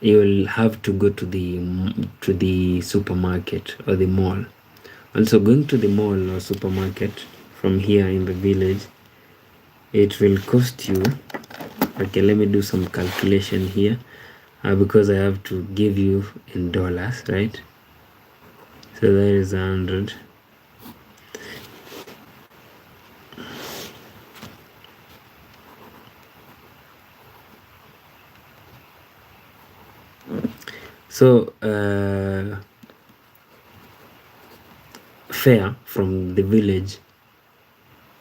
you will have to go to the supermarket or the mall. Also, going to the mall or supermarket from here in the village, it will cost you, okay, let me do some calculation here, because I have to give you in dollars, right? So that is 100. So fare from the village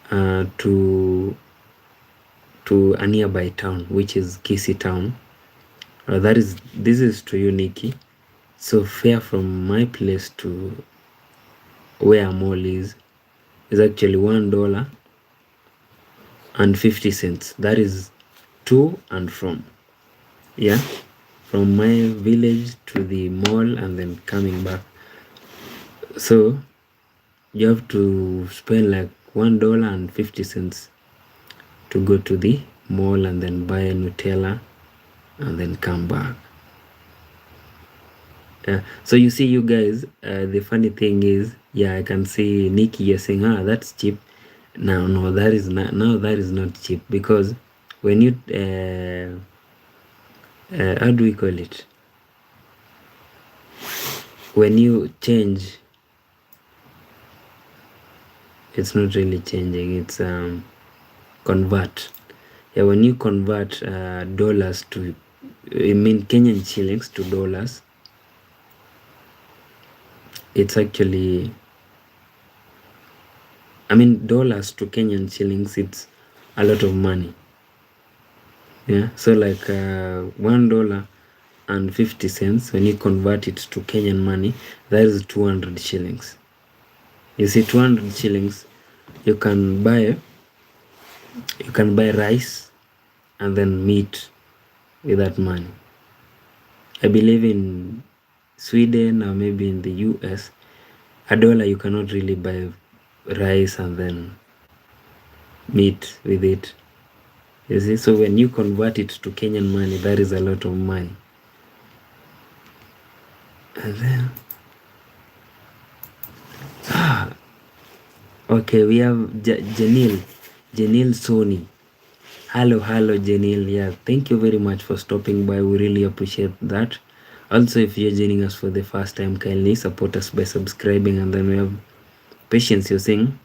to a nearby town, which is Kisii town. This is to you, Nikki. So fare from my place to where mall is actually $1.50. That is to and from. Yeah, from my village to the mall and then coming back. So you have to spend like $1.50 to go to the mall and then buy a Nutella and then come back. So you see, you guys, the funny thing is, yeah, I can see Nikki, you're saying, that's cheap. No, that is not. No, that is not cheap, because when you how do we call it? When you change, it's not really changing. It's convert. Yeah, when you convert dollars to, I mean Kenyan shillings to dollars, it's actually, I mean dollars to Kenyan shillings, it's a lot of money. Yeah, so like $1.50, when you convert it to Kenyan money, that is 200 shillings. You see, 200 shillings, you can buy rice and then meat with that money. I believe in Sweden or maybe in the US, $1 you cannot really buy rice and then meat with it. You see, so when you convert it to Kenyan money, that is a lot of money. And then okay, we have Janil Sony. Hello Janil. Yeah, thank you very much for stopping by. We really appreciate that. Also, if you're joining us for the first time, kindly support us by subscribing. And then we have Patience. You're saying,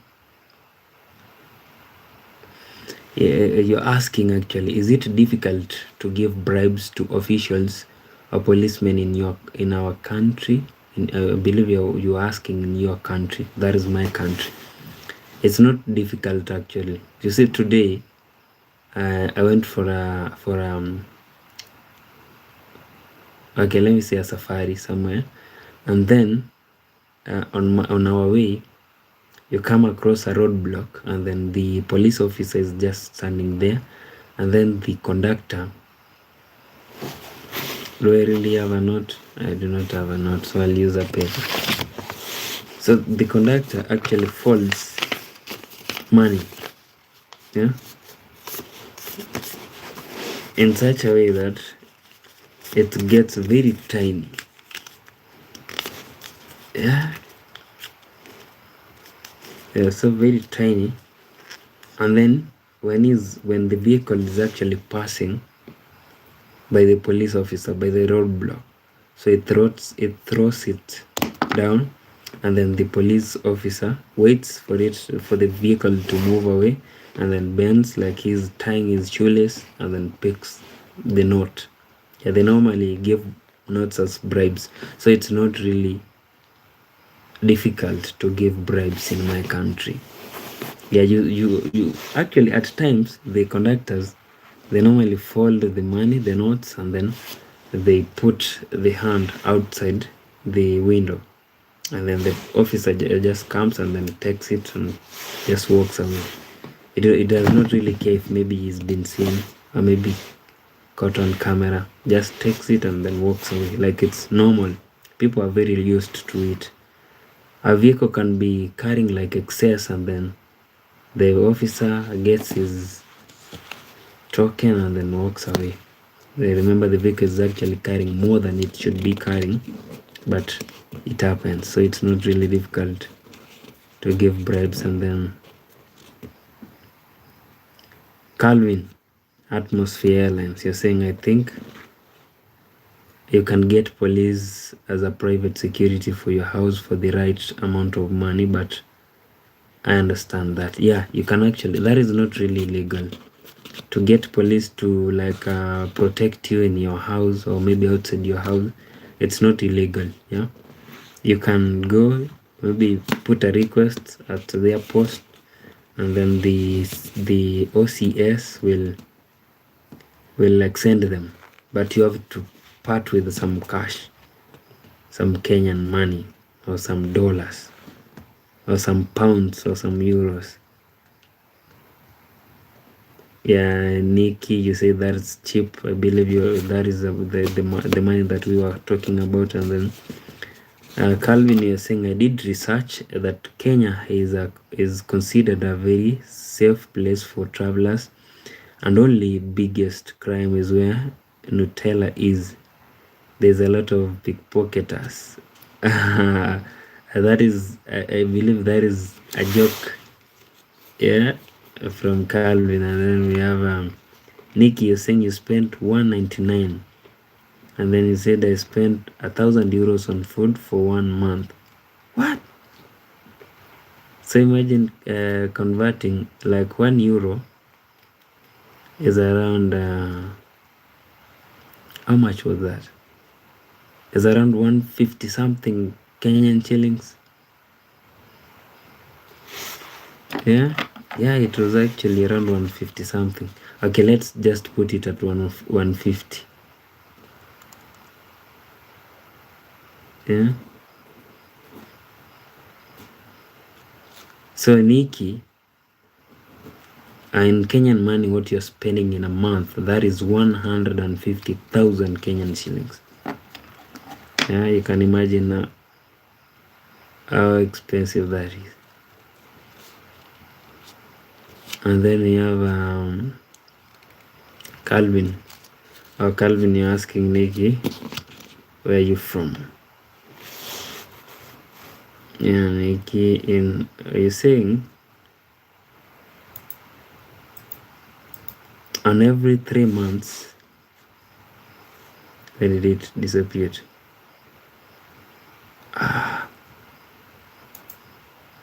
you're asking actually, is it difficult to give bribes to officials or policemen in our country? I believe you're asking in your country. That is my country. It's not difficult actually. You see, today I went for okay, let me say a safari somewhere, and then on our way, you come across a roadblock, and then the police officer is just standing there, and then the conductor. Do I really have a note? I do not have a note, so I'll use a paper. So the conductor actually folds money, yeah, in such a way that it gets very tiny. Yeah, so very tiny. And then when the vehicle is actually passing by the police officer, by the roadblock, so it throws it down, and then the police officer waits for the vehicle to move away, and then bends like he's tying his shoelace, and then picks the note. Yeah, they normally give notes as bribes, so it's not really difficult to give bribes in my country. Yeah, you actually, at times the conductors, they normally fold the money, the notes, and then they put the hand outside the window, and then the officer just comes and then takes it and just walks away. It does not really care if maybe he's been seen or maybe caught on camera. Just takes it and then walks away like it's normal. People are very used to it. A vehicle can be carrying like excess, and then the officer gets his token and then walks away. Remember, the vehicle is actually carrying more than it should be carrying, but it happens. So it's not really difficult to give bribes. And then Calvin, Atmosphere Airlines, you're saying, I think you can get police as a private security for your house for the right amount of money, but I understand that. Yeah, you can actually, that is not really illegal. To get police to like protect you in your house or maybe outside your house, it's not illegal. Yeah, you can go, maybe put a request at their post, and then the OCS will like send them, but you have to part with some cash, some Kenyan money or some dollars or some pounds or some euros. Yeah, Nikki, you say that's cheap. I believe that is the money that we were talking about. And then Calvin, you're saying, I did research that Kenya is considered a very safe place for travelers, and only biggest crime is where Nutella is. There's a lot of pickpocketers. That is, I believe that is a joke. Yeah, from Calvin. And then we have Nikki, you're saying you spent 199, and then you said I spent 1,000 euros on food for 1 month. What? So imagine converting like 1 euro is around how much was that? Is around 150 something Kenyan shillings. Yeah, it was actually around 150 something. Okay, let's just put it at 150. Yeah. So Nikki, in Kenyan money, what you're spending in a month, that is 150,000 Kenyan shillings. Yeah, you can imagine how expensive that is. And then we have Calvin. Calvin, you're asking Nikki, where are you from? Yeah, Nikki, are you saying on every 3 months, where did it disappear?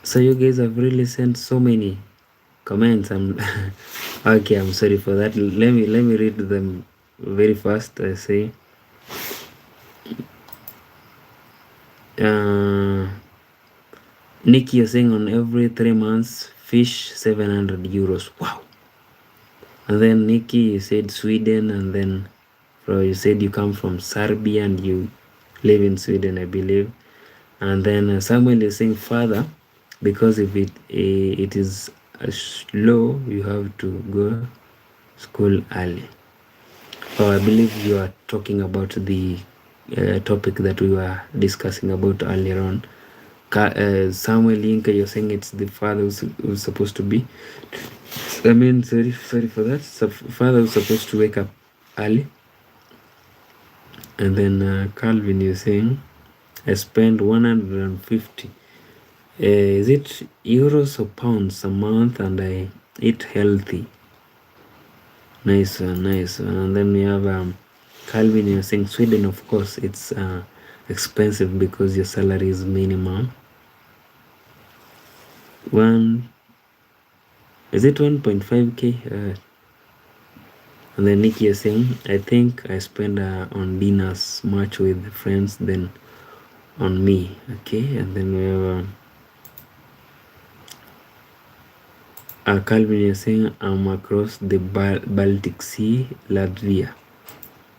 So you guys have really sent so many comments. I'm okay, I'm sorry for that. Let me read them very fast. I say Nikki, you're saying on every 3 months, fish 700 euros. Wow. And then Nikki, you said Sweden, and then you said you come from Serbia and you live in Sweden, I believe. And then Samuel is saying, Father, because if it is slow, you have to go school early. I believe you are talking about the topic that we were discussing about earlier on. Samuel Inka, you're saying it's the father who's supposed to be. I mean, sorry for that. Father who's supposed to wake up early. And then Calvin, you're saying I spend 150. Is it euros or pounds a month, and I eat healthy? Nice one. And then we have Calvin, you're saying Sweden, of course, it's expensive because your salary is minimum. Is it 1.5k? And then Nikki is saying, I think I spend on dinners much with friends than on me. Okay, and then we have Calvin is saying, I'm across the Baltic Sea, Latvia.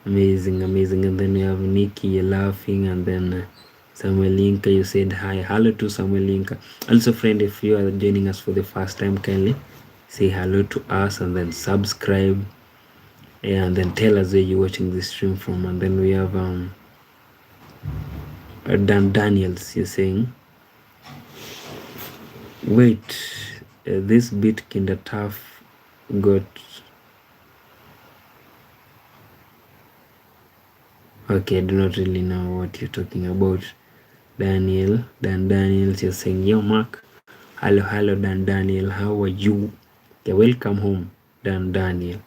Amazing. And then we have Nikki laughing, and then Samuel Linka, you said hi. Hello to Samuel Linka. Also, friend, if you are joining us for the first time, kindly say hello to us and then subscribe, and then tell us where you're watching this stream from. And then we have Dan Daniels, you're saying, wait, this bit Kinder Tough got Okay, I do not really know what you're talking about. Daniels, you're saying, yo, Mark. Hello, Daniel. How are you? Yeah, welcome home, Daniel.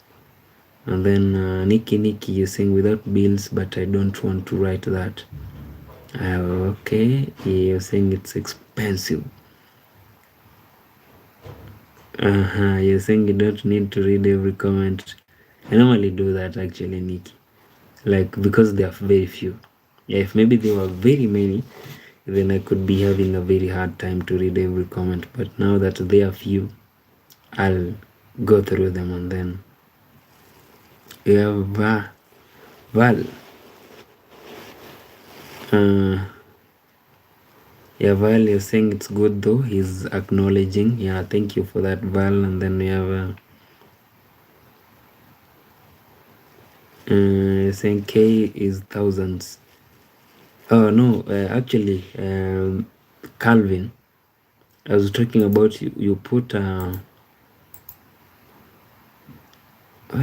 And then Nikki, you're saying, without bills, but I don't want to write that. Okay, you're saying it's expensive. You're saying you don't need to read every comment. I normally do that actually, Nikki. Like, because there are very few. Yeah, if maybe there were very many, then I could be having a very hard time to read every comment. But now that there are few, I'll go through them. And then we have Val. Yeah, Val, you're saying it's good though. He's acknowledging. Yeah, thank you for that, Val. And then we have you're saying K is thousands. Oh no, actually, Calvin, I was talking about you put why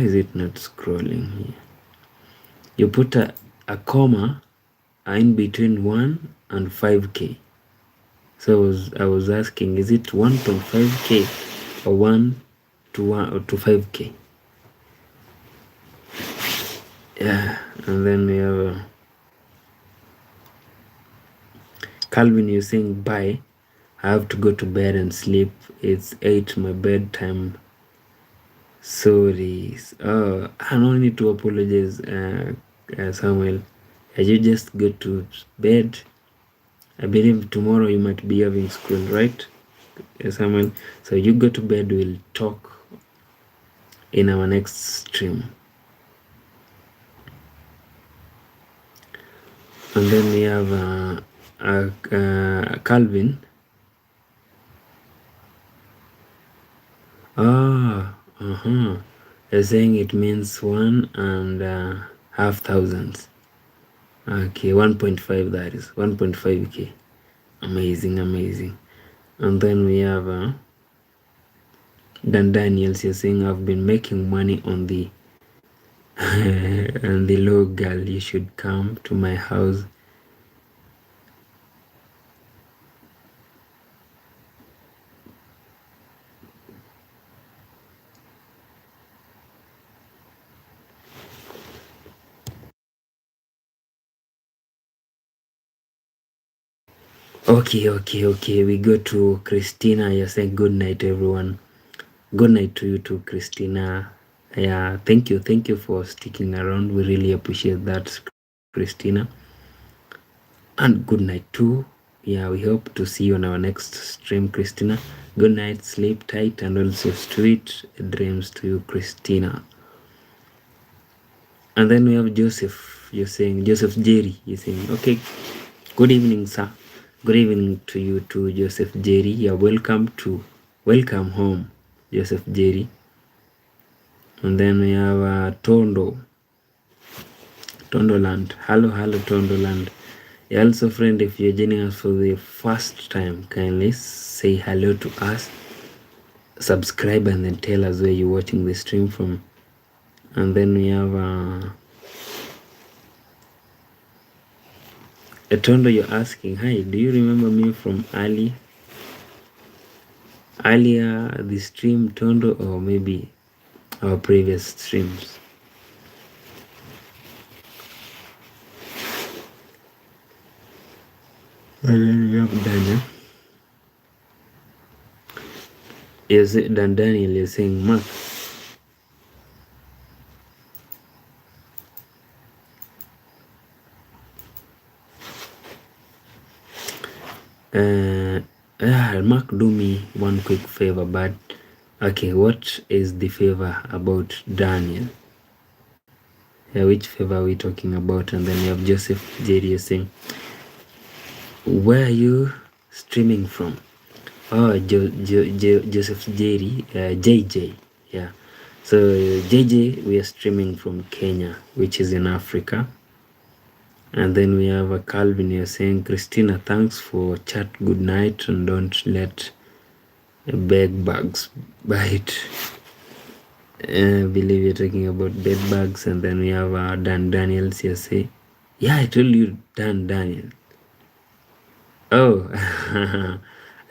is it not scrolling here? You put a comma in between 1 and 5k. So I was asking, is it 1.5k or 1 to 5k? Yeah, and then we have Calvin, you're saying bye. I have to go to bed and sleep. It's 8 my bedtime. Sorry. I don't need to apologize, Samuel. You just go to bed. I believe tomorrow you might be having school, right, Samuel? So you go to bed. We'll talk in our next stream. And then we have Calvin. They're saying it means 1.5 thousands. Okay, 1.5, that is 1.5k. Amazing. And then we have Dan Daniels. You're saying, I've been making money on the and the low girl. You should come to my house. Okay. We go to Christina. You're saying good night, everyone. Good night to you too, Christina. Yeah, thank you for sticking around. We really appreciate that, Christina. And good night too. Yeah, we hope to see you on our next stream, Christina. Good night, sleep tight, and also sweet dreams to you, Christina. And then we have Joseph. You're saying Joseph Jerry. You're saying, okay, good evening, sir. Good evening to you too, Joseph Jerry. You're welcome home, Joseph Jerry. And then we have Tondoland. Hello, Tondoland. Also, friend, if you're joining us for the first time, kindly say hello to us, subscribe, and then tell us where you're watching the stream from. And then we have Tondo. You're asking, hi, do you remember me from earlier the stream, Tondo, or maybe our previous streams? And then we have Daniel. Yes, Daniel is saying, Mark, Mark, do me one quick favor. But okay, what is the favor about Daniel? Yeah, which favor are we talking about? And then we have Joseph Jerry saying, where are you streaming from? Oh, Joseph Jerry, JJ. Yeah, so JJ, we are streaming from Kenya, which is in Africa. And then we have a Calvin. You're saying, Christina, thanks for chat. Good night, and don't let bed bugs bite. I believe you're talking about bed bugs. And then we have Dan Daniels. You say, Yeah, I told you Dan Daniel. Oh,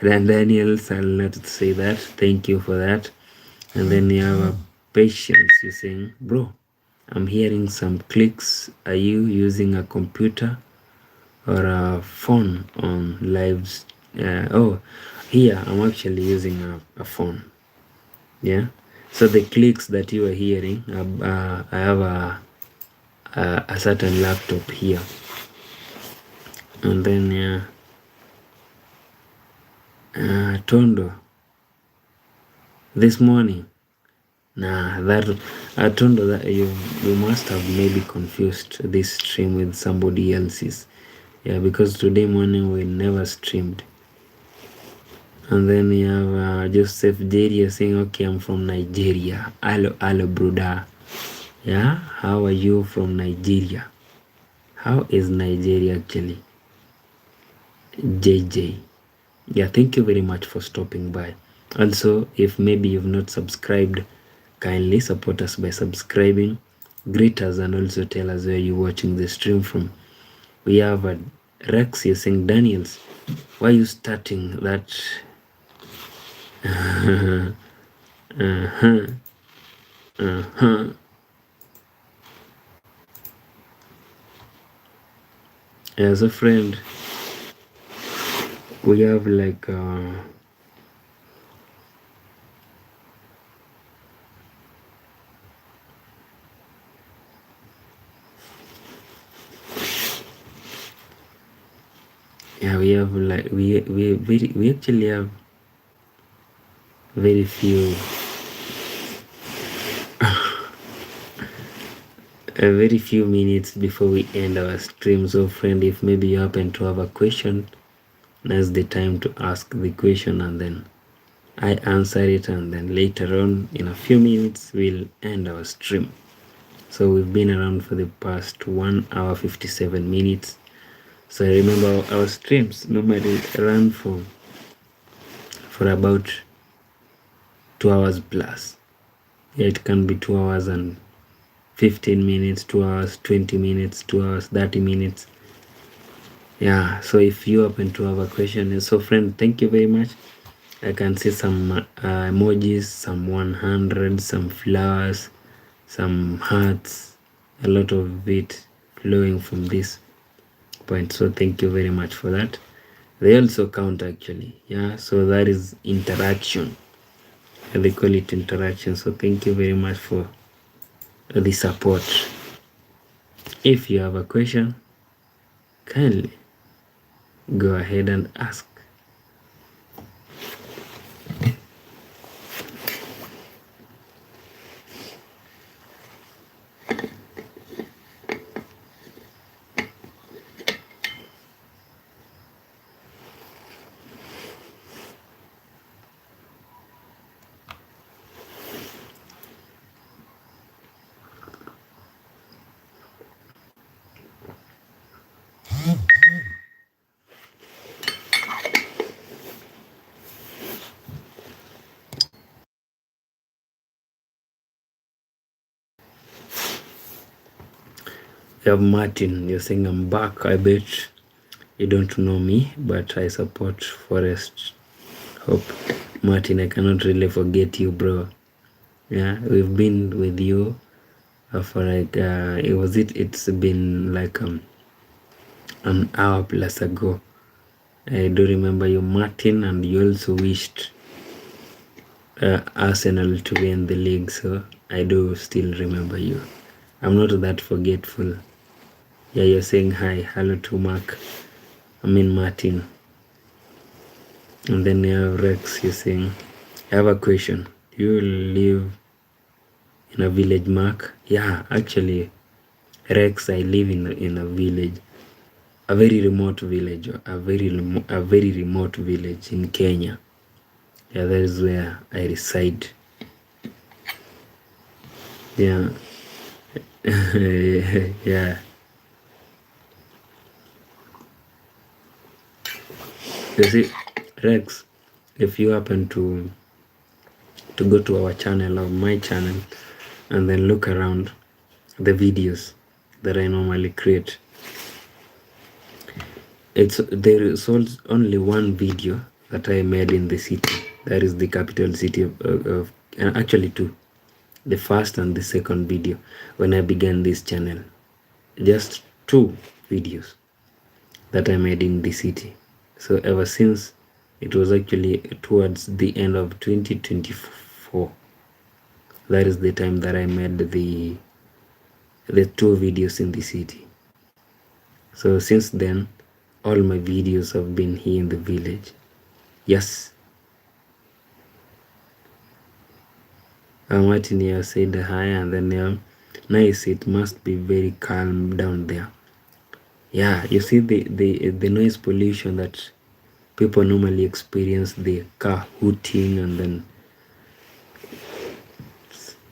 Dan Daniels, I'll not say that. Thank you for that. And then you have a patience. You're saying, bro, I'm hearing some clicks. Are you using a computer or a phone on lives? Oh, here I'm actually using a phone. Yeah. So the clicks that you are hearing, I have a certain laptop here, and then Tondo this morning. Nah, that Tondo, that you must have maybe confused this stream with somebody else's. Yeah, because today morning we never streamed. And then you have Joseph Jeria saying, okay, I'm from Nigeria. Hello, brother. Yeah, how are you from Nigeria? How is Nigeria actually? JJ. Yeah, thank you very much for stopping by. Also, if maybe you've not subscribed, kindly support us by subscribing, greet us, and also tell us where you're watching the stream from. We have Rex, you're saying, Daniels, why are you starting that? As a friend, we have like yeah, we have like we actually have very few very few minutes before we end our stream. So friend, if maybe you happen to have a question, now's the time to ask the question, and then I answer it, and then later on in a few minutes we'll end our stream. So we've been around for the past 1 hour 57 minutes. So I remember our streams normally run for about 2 hours plus. Yeah, it can be 2 hours and 15 minutes, 2 hours 20 minutes, 2 hours 30 minutes. Yeah, so if you happen to have a question, so friend, thank you very much. I can see some emojis, some 100, some flowers, some hearts, a lot of it flowing from this point. So thank you very much for that. They also count actually. Yeah, so that is interaction. They call it interaction. So thank you very much for the support. If you have a question, kindly go ahead and ask. You have Martin, you're saying I'm back. I bet you don't know me, but I support Forest Hope. Martin, I cannot really forget you, bro. Yeah, we've been with you for like it's been like an hour plus ago. I do remember you, Martin, and you also wished Arsenal to win the league, so I do still remember you. I'm not that forgetful. Yeah, you're saying hi, hello to Martin. And then you have Rex, you're saying, I have a question. Do you live in a village, Mark? Yeah, actually, Rex, I live in a village, a very remote village, a very remote village in Kenya. Yeah, that is where I reside. Yeah. Yeah. You see, Rex, if you happen to go to our channel or my channel and then look around the videos that I normally create, there is only one video that I made in the city. That is the capital city of actually two. The first and the second video when I began this channel. Just two videos that I made in the city. So ever since, it was actually towards the end of 2024. That is the time that I made the two videos in the city. So since then, all my videos have been here in the village. Yes. Martin here said hi, and then nice, it must be very calm down there. Yeah, you see the noise pollution that people normally experience, the car hooting, and then,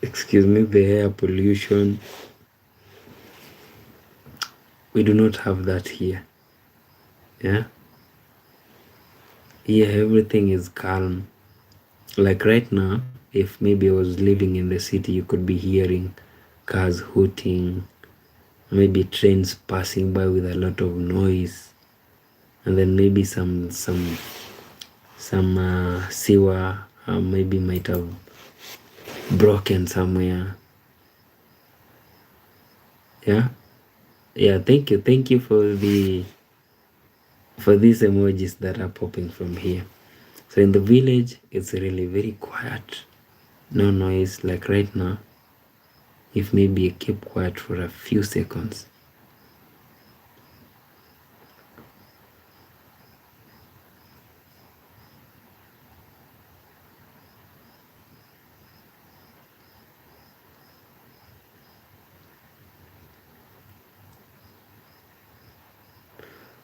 excuse me, the air pollution. We do not have that here. Yeah, here everything is calm. Like right now, if maybe I was living in the city, you could be hearing cars hooting, maybe trains passing by with a lot of noise, and then maybe some sewer maybe might have broken somewhere. Yeah, thank you for these emojis that are popping from here. So in the village, it's really very quiet, no noise. Like right now, if maybe I keep quiet for a few seconds,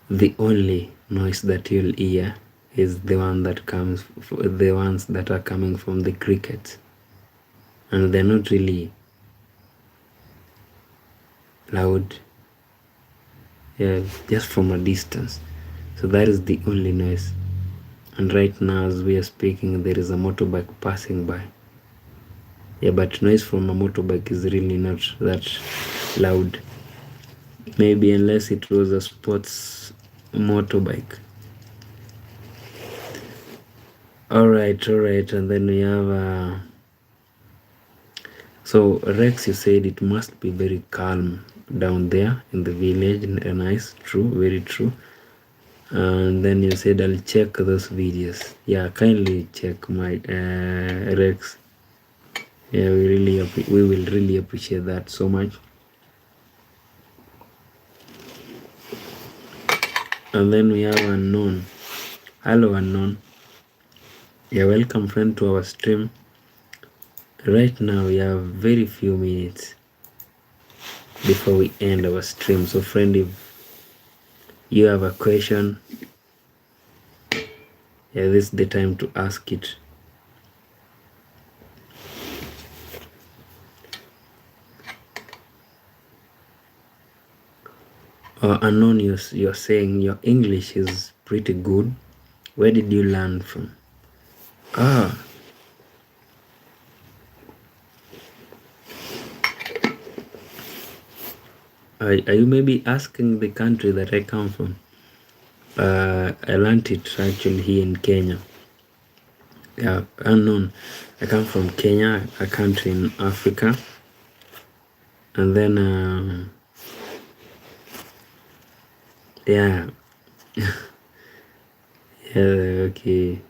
the only noise that you'll hear is the ones that are coming from the crickets, and they're not really loud. Yeah, just from a distance. So that is the only noise. And right now, as we are speaking, there is a motorbike passing by. Yeah, but noise from a motorbike is really not that loud. Maybe unless it was a sports motorbike. All right, and then we have so Rex, you said it must be very calm down there in the village. Nice, true, very true. And then you said I'll check those videos. Yeah, kindly check my Rex. Yeah, we will really appreciate that so much. And then we have Unknown. Hello, Unknown. Yeah, welcome friend to our stream. Right now we have very few minutes before we end our stream. So friend, if you have a question, yeah, this is the time to ask it. Unknown, you're saying your English is pretty good. Where did you learn from? Are you maybe asking the country that I come from? I learned it actually here in Kenya. Yeah, Unknown. I come from Kenya, a country in Africa. And then, yeah. Yeah, okay.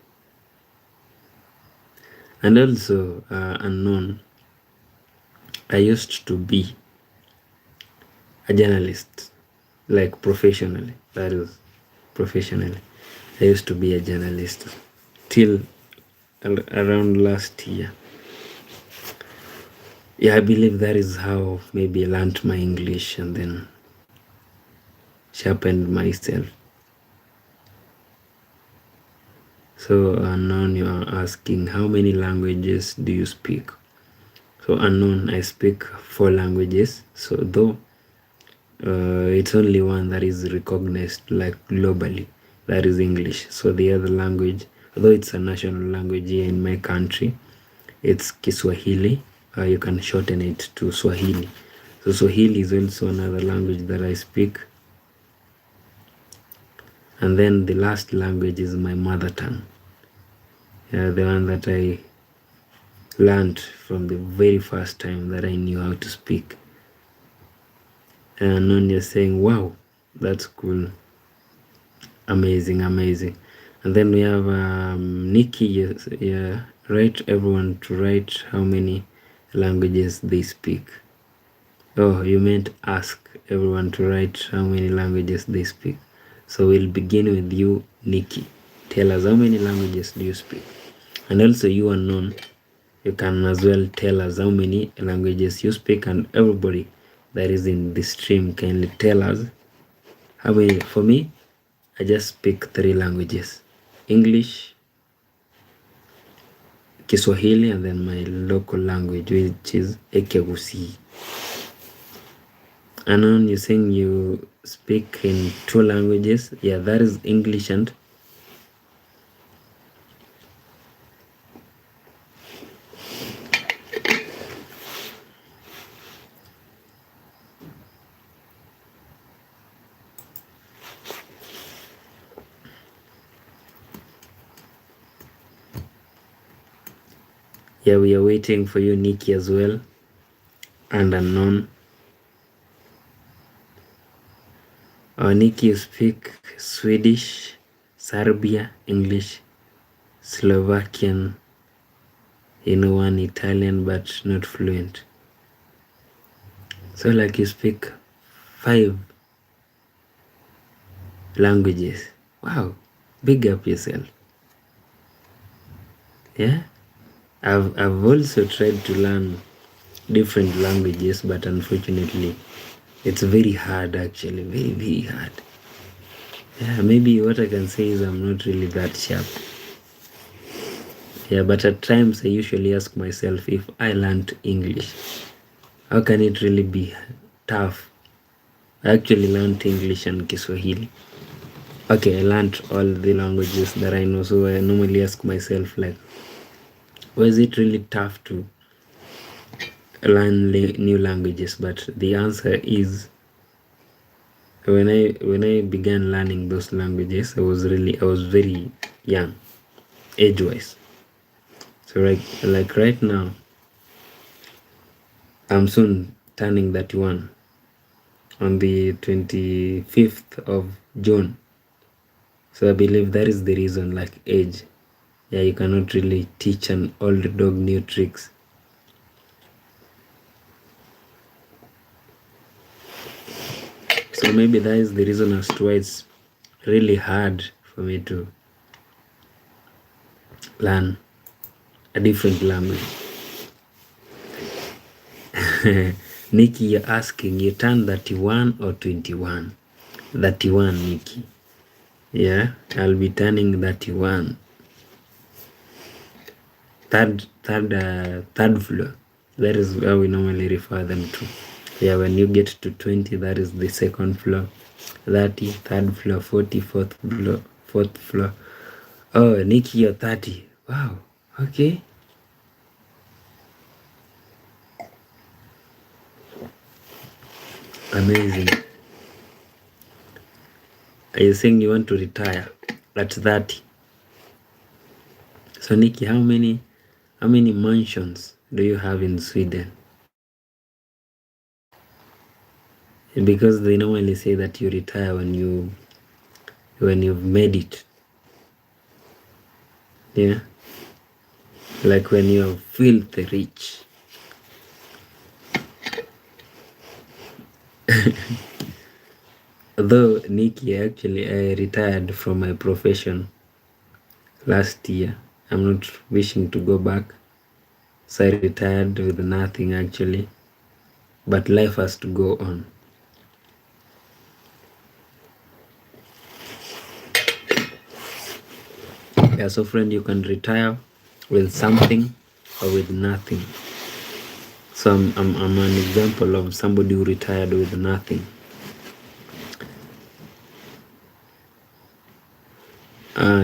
And also, Unknown, I used to be a journalist, like professionally. That is, professionally. I used to be a journalist till around last year. Yeah, I believe that is how maybe I learned my English and then sharpened myself. So Unknown, you are asking how many languages do you speak? So Unknown, I speak 4 languages. So though it's only one that is recognized like globally, that is English. So the other language, although it's a national language here in my country, it's Kiswahili. You can shorten it to Swahili. So Swahili is also another language that I speak. And then the last language is my mother tongue. The one that I learned from the very first time that I knew how to speak. And then you're saying, wow, that's cool. Amazing. And then we have Nikki. Yeah, write everyone to write how many languages they speak. Oh, you meant ask everyone to write how many languages they speak. So we'll begin with you, Nikki. Tell us, how many languages do you speak? And also you, unknown, you can as well tell us how many languages you speak, and everybody that is in the stream kindly tell us how many. For me, I just speak 3 languages: English, Kiswahili, and then my local language, which is Ekegusi. Anon, you're saying you speak in 2 languages. Yeah, that is English and yeah, we are waiting for you, Nikki, as well, and unknown. Nikki, you speak Swedish, Serbia, English, Slovakian, one Italian, but not fluent. So like you speak 5 languages. Wow, big up yourself. Yeah, I've also tried to learn different languages, but unfortunately it's very hard, actually, very hard. Yeah, maybe what I can say is I'm not really that sharp. Yeah, but at times I usually ask myself, if I learned English, how can it really be tough? I actually learned English and Kiswahili. Okay, I learned all the languages that I know, so I normally ask myself, like, was it really tough to learn new languages? But the answer is, when I began learning those languages, I was very young, age-wise. So like right now, I'm soon turning 31 on the 25th of June. So I believe that is the reason, like age. Yeah, you cannot really teach an old dog new tricks. So maybe that is the reason as to why it's really hard for me to learn a different language. Nikki, you're asking, you turn 31 or 21? 31, Nikki. Yeah, I'll be turning 31. Third floor. That is where we normally refer them to. Yeah, when you get to 20, that is the second floor. 30, third floor. 40, fourth floor. Oh, Nikki, you're 30. Wow. Okay. Amazing. Are you saying you want to retire at 30? So Nikki, how many mansions do you have in Sweden? Because they normally say that you retire when you've made it. Yeah, like when you are filthy rich. Though Nikki, actually I retired from my profession last year. I'm not wishing to go back, so I retired with nothing actually, but life has to go on. Yeah, so friend, you can retire with something or with nothing. So I'm an example of somebody who retired with nothing.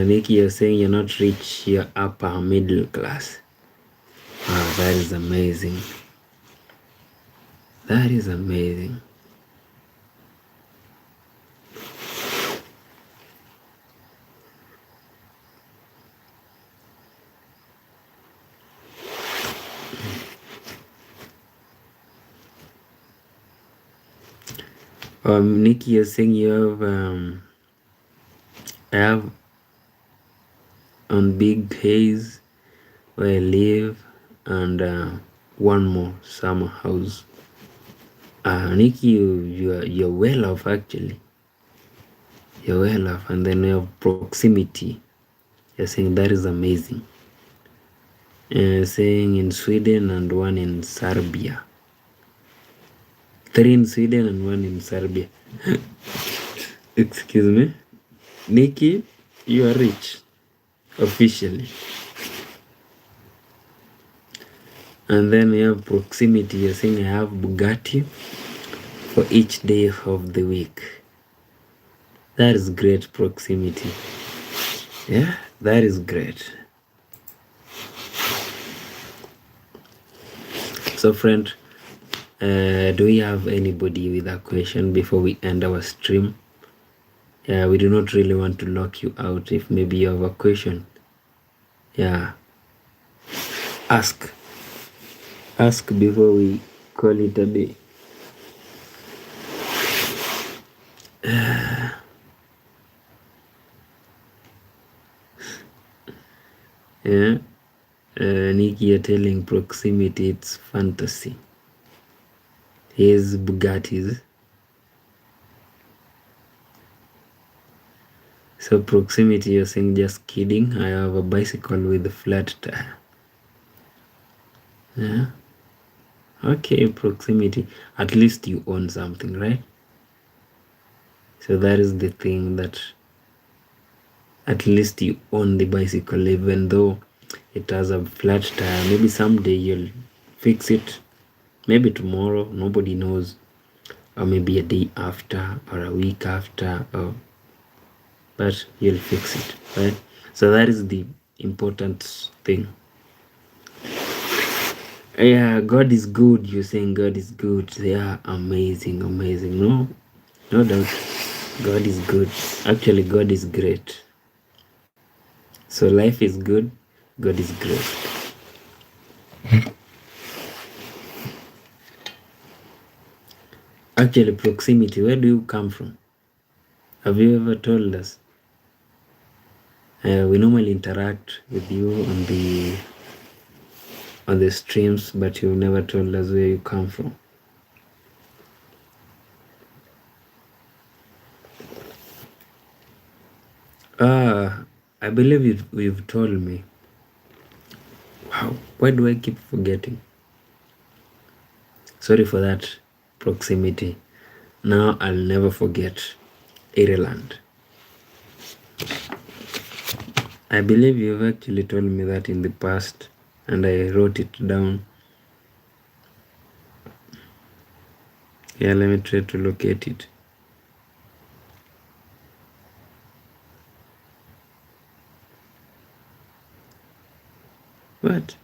Nikki, you're saying you're not rich, you're upper middle class. Wow, that is amazing. That is amazing. Nikki, you're saying you have I have on Big Haze where I live, and one more summer house. Nikki, you're well off actually. You're well off, and then we have proximity. You're saying that is amazing. Saying in Sweden and one in Serbia. 3 in Sweden and 1 in Serbia. Excuse me. Nikki, you are rich. Officially. And then we have proximity. You're saying I have Bugatti for each day of the week. That is great proximity. Yeah, that is great. So friend, do we have anybody with a question before we end our stream? Yeah, we do not really want to lock you out. If maybe you have a question, yeah, ask before we call it a day. Yeah, Nikki, you're telling proximity it's fantasy. Here's Bugattis. So proximity, you're saying just kidding. I have a bicycle with a flat tire. Yeah. Okay, proximity. At least you own something, right? So that is the thing, that at least you own the bicycle, even though it has a flat tire. Maybe someday you'll fix it. Maybe tomorrow, nobody knows. Or maybe a day after or a week after, but you'll fix it, right? So that is the important thing. Yeah, God is good. You're saying God is good. Yeah, amazing. No doubt. God is good. Actually, God is great. So life is good. God is great. Actually, proximity, where do you come from? Have you ever told us? We normally interact with you on the streams, but you've never told us where you come from. I believe you've told me. Wow, why do I keep forgetting? Sorry for that, proximity. Now I'll never forget Ireland. I believe you've actually told me that in the past, and I wrote it down. Yeah, let me try to locate it. What?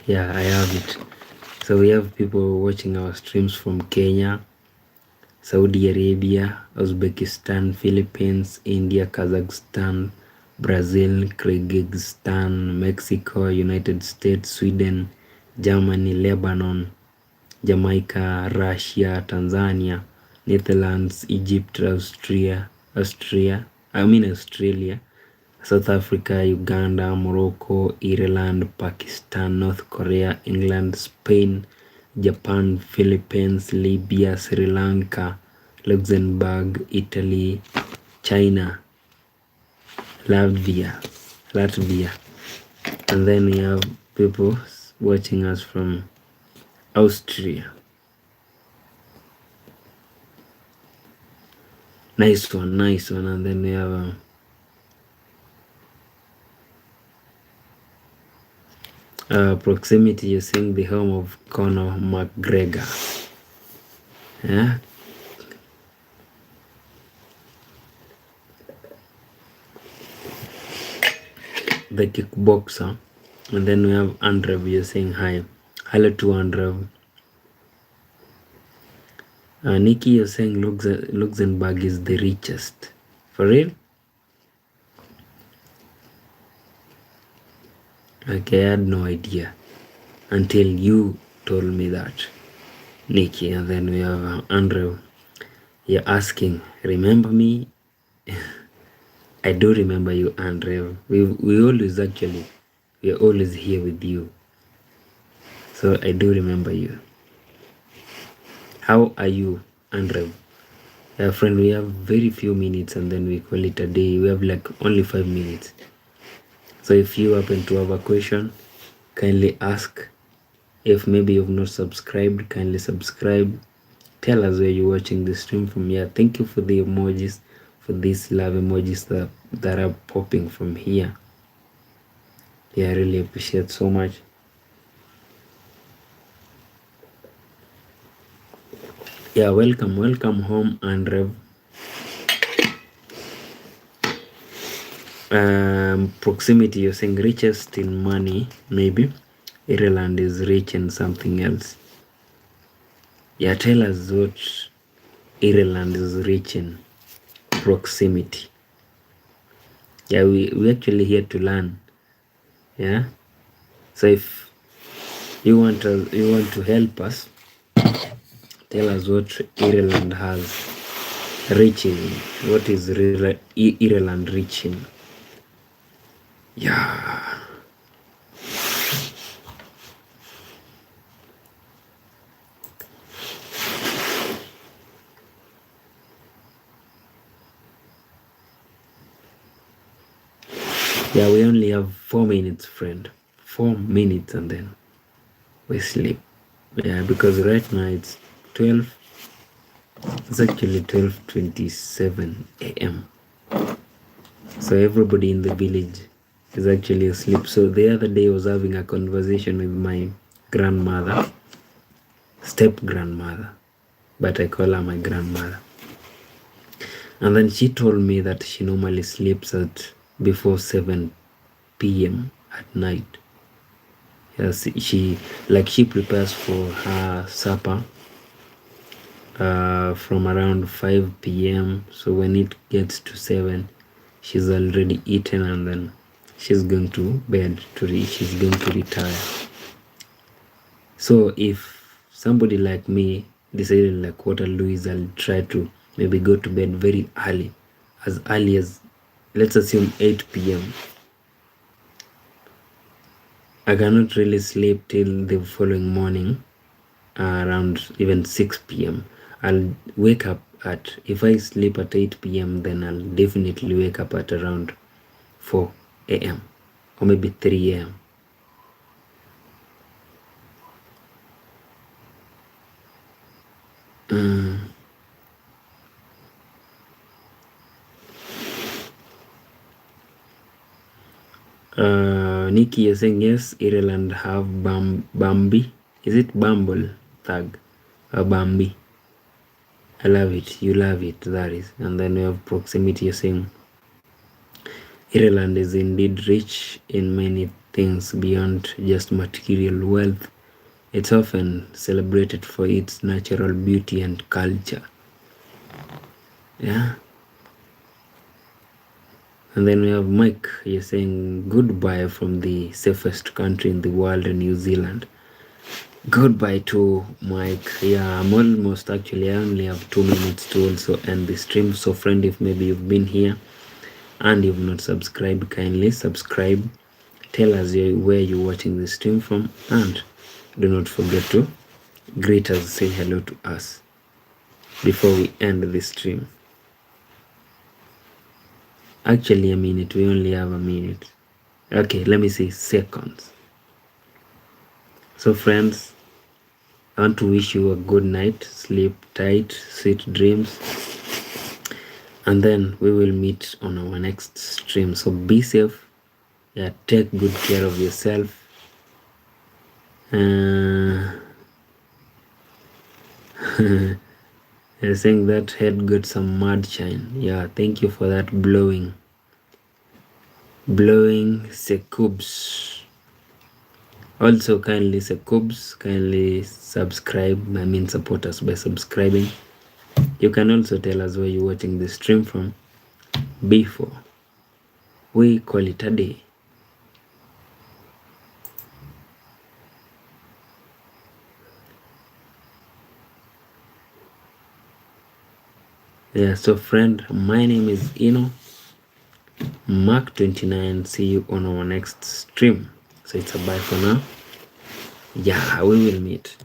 Yeah, I have it. So we have people watching our streams from Kenya, Saudi Arabia, Uzbekistan, Philippines, India, Kazakhstan, Brazil, Kyrgyzstan, Mexico, United States, Sweden, Germany, Lebanon, Jamaica, Russia, Tanzania, Netherlands, Egypt, Australia, South Africa, Uganda, Morocco, Ireland, Pakistan, North Korea, England, Spain, Japan, Philippines, Libya, Sri Lanka, Luxembourg, Italy, China, Latvia. And then we have people watching us from Austria. Nice one. And then we have proximity, you're seeing the home of Conor McGregor. Yeah. The kickboxer. And then we have Andrew, you're saying hi. Hello to Andrew. Nikki, you're saying Luxembourg is the richest. For real? Okay, I had no idea until you told me that, Nikki. And then we have Andrew. You're asking, remember me? I do remember you, Andrew. We always actually, we are always here with you. So I do remember you. How are you, Andrew? Friend, we have very few minutes and then we call it a day. We have like only 5 minutes. So if you happen to have a question, kindly ask. If maybe you've not subscribed, kindly subscribe. Tell us where you're watching the stream from here. Thank you for the emojis, for these love emojis that are popping from here. Yeah, I really appreciate so much. Yeah, welcome home, Andrew. Proximity, you're saying richest in money, maybe. Ireland is rich in something else. Yeah, tell us what Ireland is rich in. Proximity. Yeah, we actually here to learn. Yeah. So if you want to help us, tell us what Ireland has rich in. What is Ireland rich in? Yeah. Yeah, we only have 4 minutes, friend. 4 minutes and then we sleep. Yeah, because right now it's 12. It's actually 12:27 a.m. So everybody in the village is actually asleep. So the other day I was having a conversation with my grandmother, step grandmother, but I call her my grandmother. And then she told me that she normally sleeps at before 7 p.m. at night. Yes, she prepares for her supper from around 5 p.m. So when it gets to 7, she's already eaten and then she's going to bed she's going to retire. So if somebody like me decided like what I'll do is I'll try to maybe go to bed very early as let's assume 8 p.m. I cannot really sleep till the following morning around even 6 p.m. I'll wake up at, if I sleep at 8 p.m. then I'll definitely wake up at around 4 a.m. or maybe 3 a.m. Nikki, you're saying yes, Ireland have Bambi. Is it Bumble Thug or Bambi? I love it. You love it, that is. And then we have proximity, you're saying Ireland is indeed rich in many things beyond just material wealth. It's often celebrated for its natural beauty and culture. Yeah. And then we have Mike, you're saying goodbye from the safest country in the world, New Zealand. Goodbye to Mike. Yeah, I'm almost actually, I only have 2 minutes to also end the stream. So friend, if maybe you've been here and you've not subscribed, kindly subscribe. Tell us where you're watching the stream from, and do not forget to greet us, say hello to us before we end the stream. Actually a minute, we only have a minute. Okay, let me see, seconds. So friends, I want to wish you a good night, sleep tight, sweet dreams, and then we will meet on our next stream. So be safe. Yeah, take good care of yourself. I think that head got some mud shine. Yeah, thank you for that blowing Sekubs. Also kindly Sekubs, kindly subscribe. I mean support us by subscribing. You can also tell us where you're watching the stream from before we call it a day. Yeah, so friend, my name is Mark29. See you on our next stream. So it's a bye for now. Yeah, we will meet.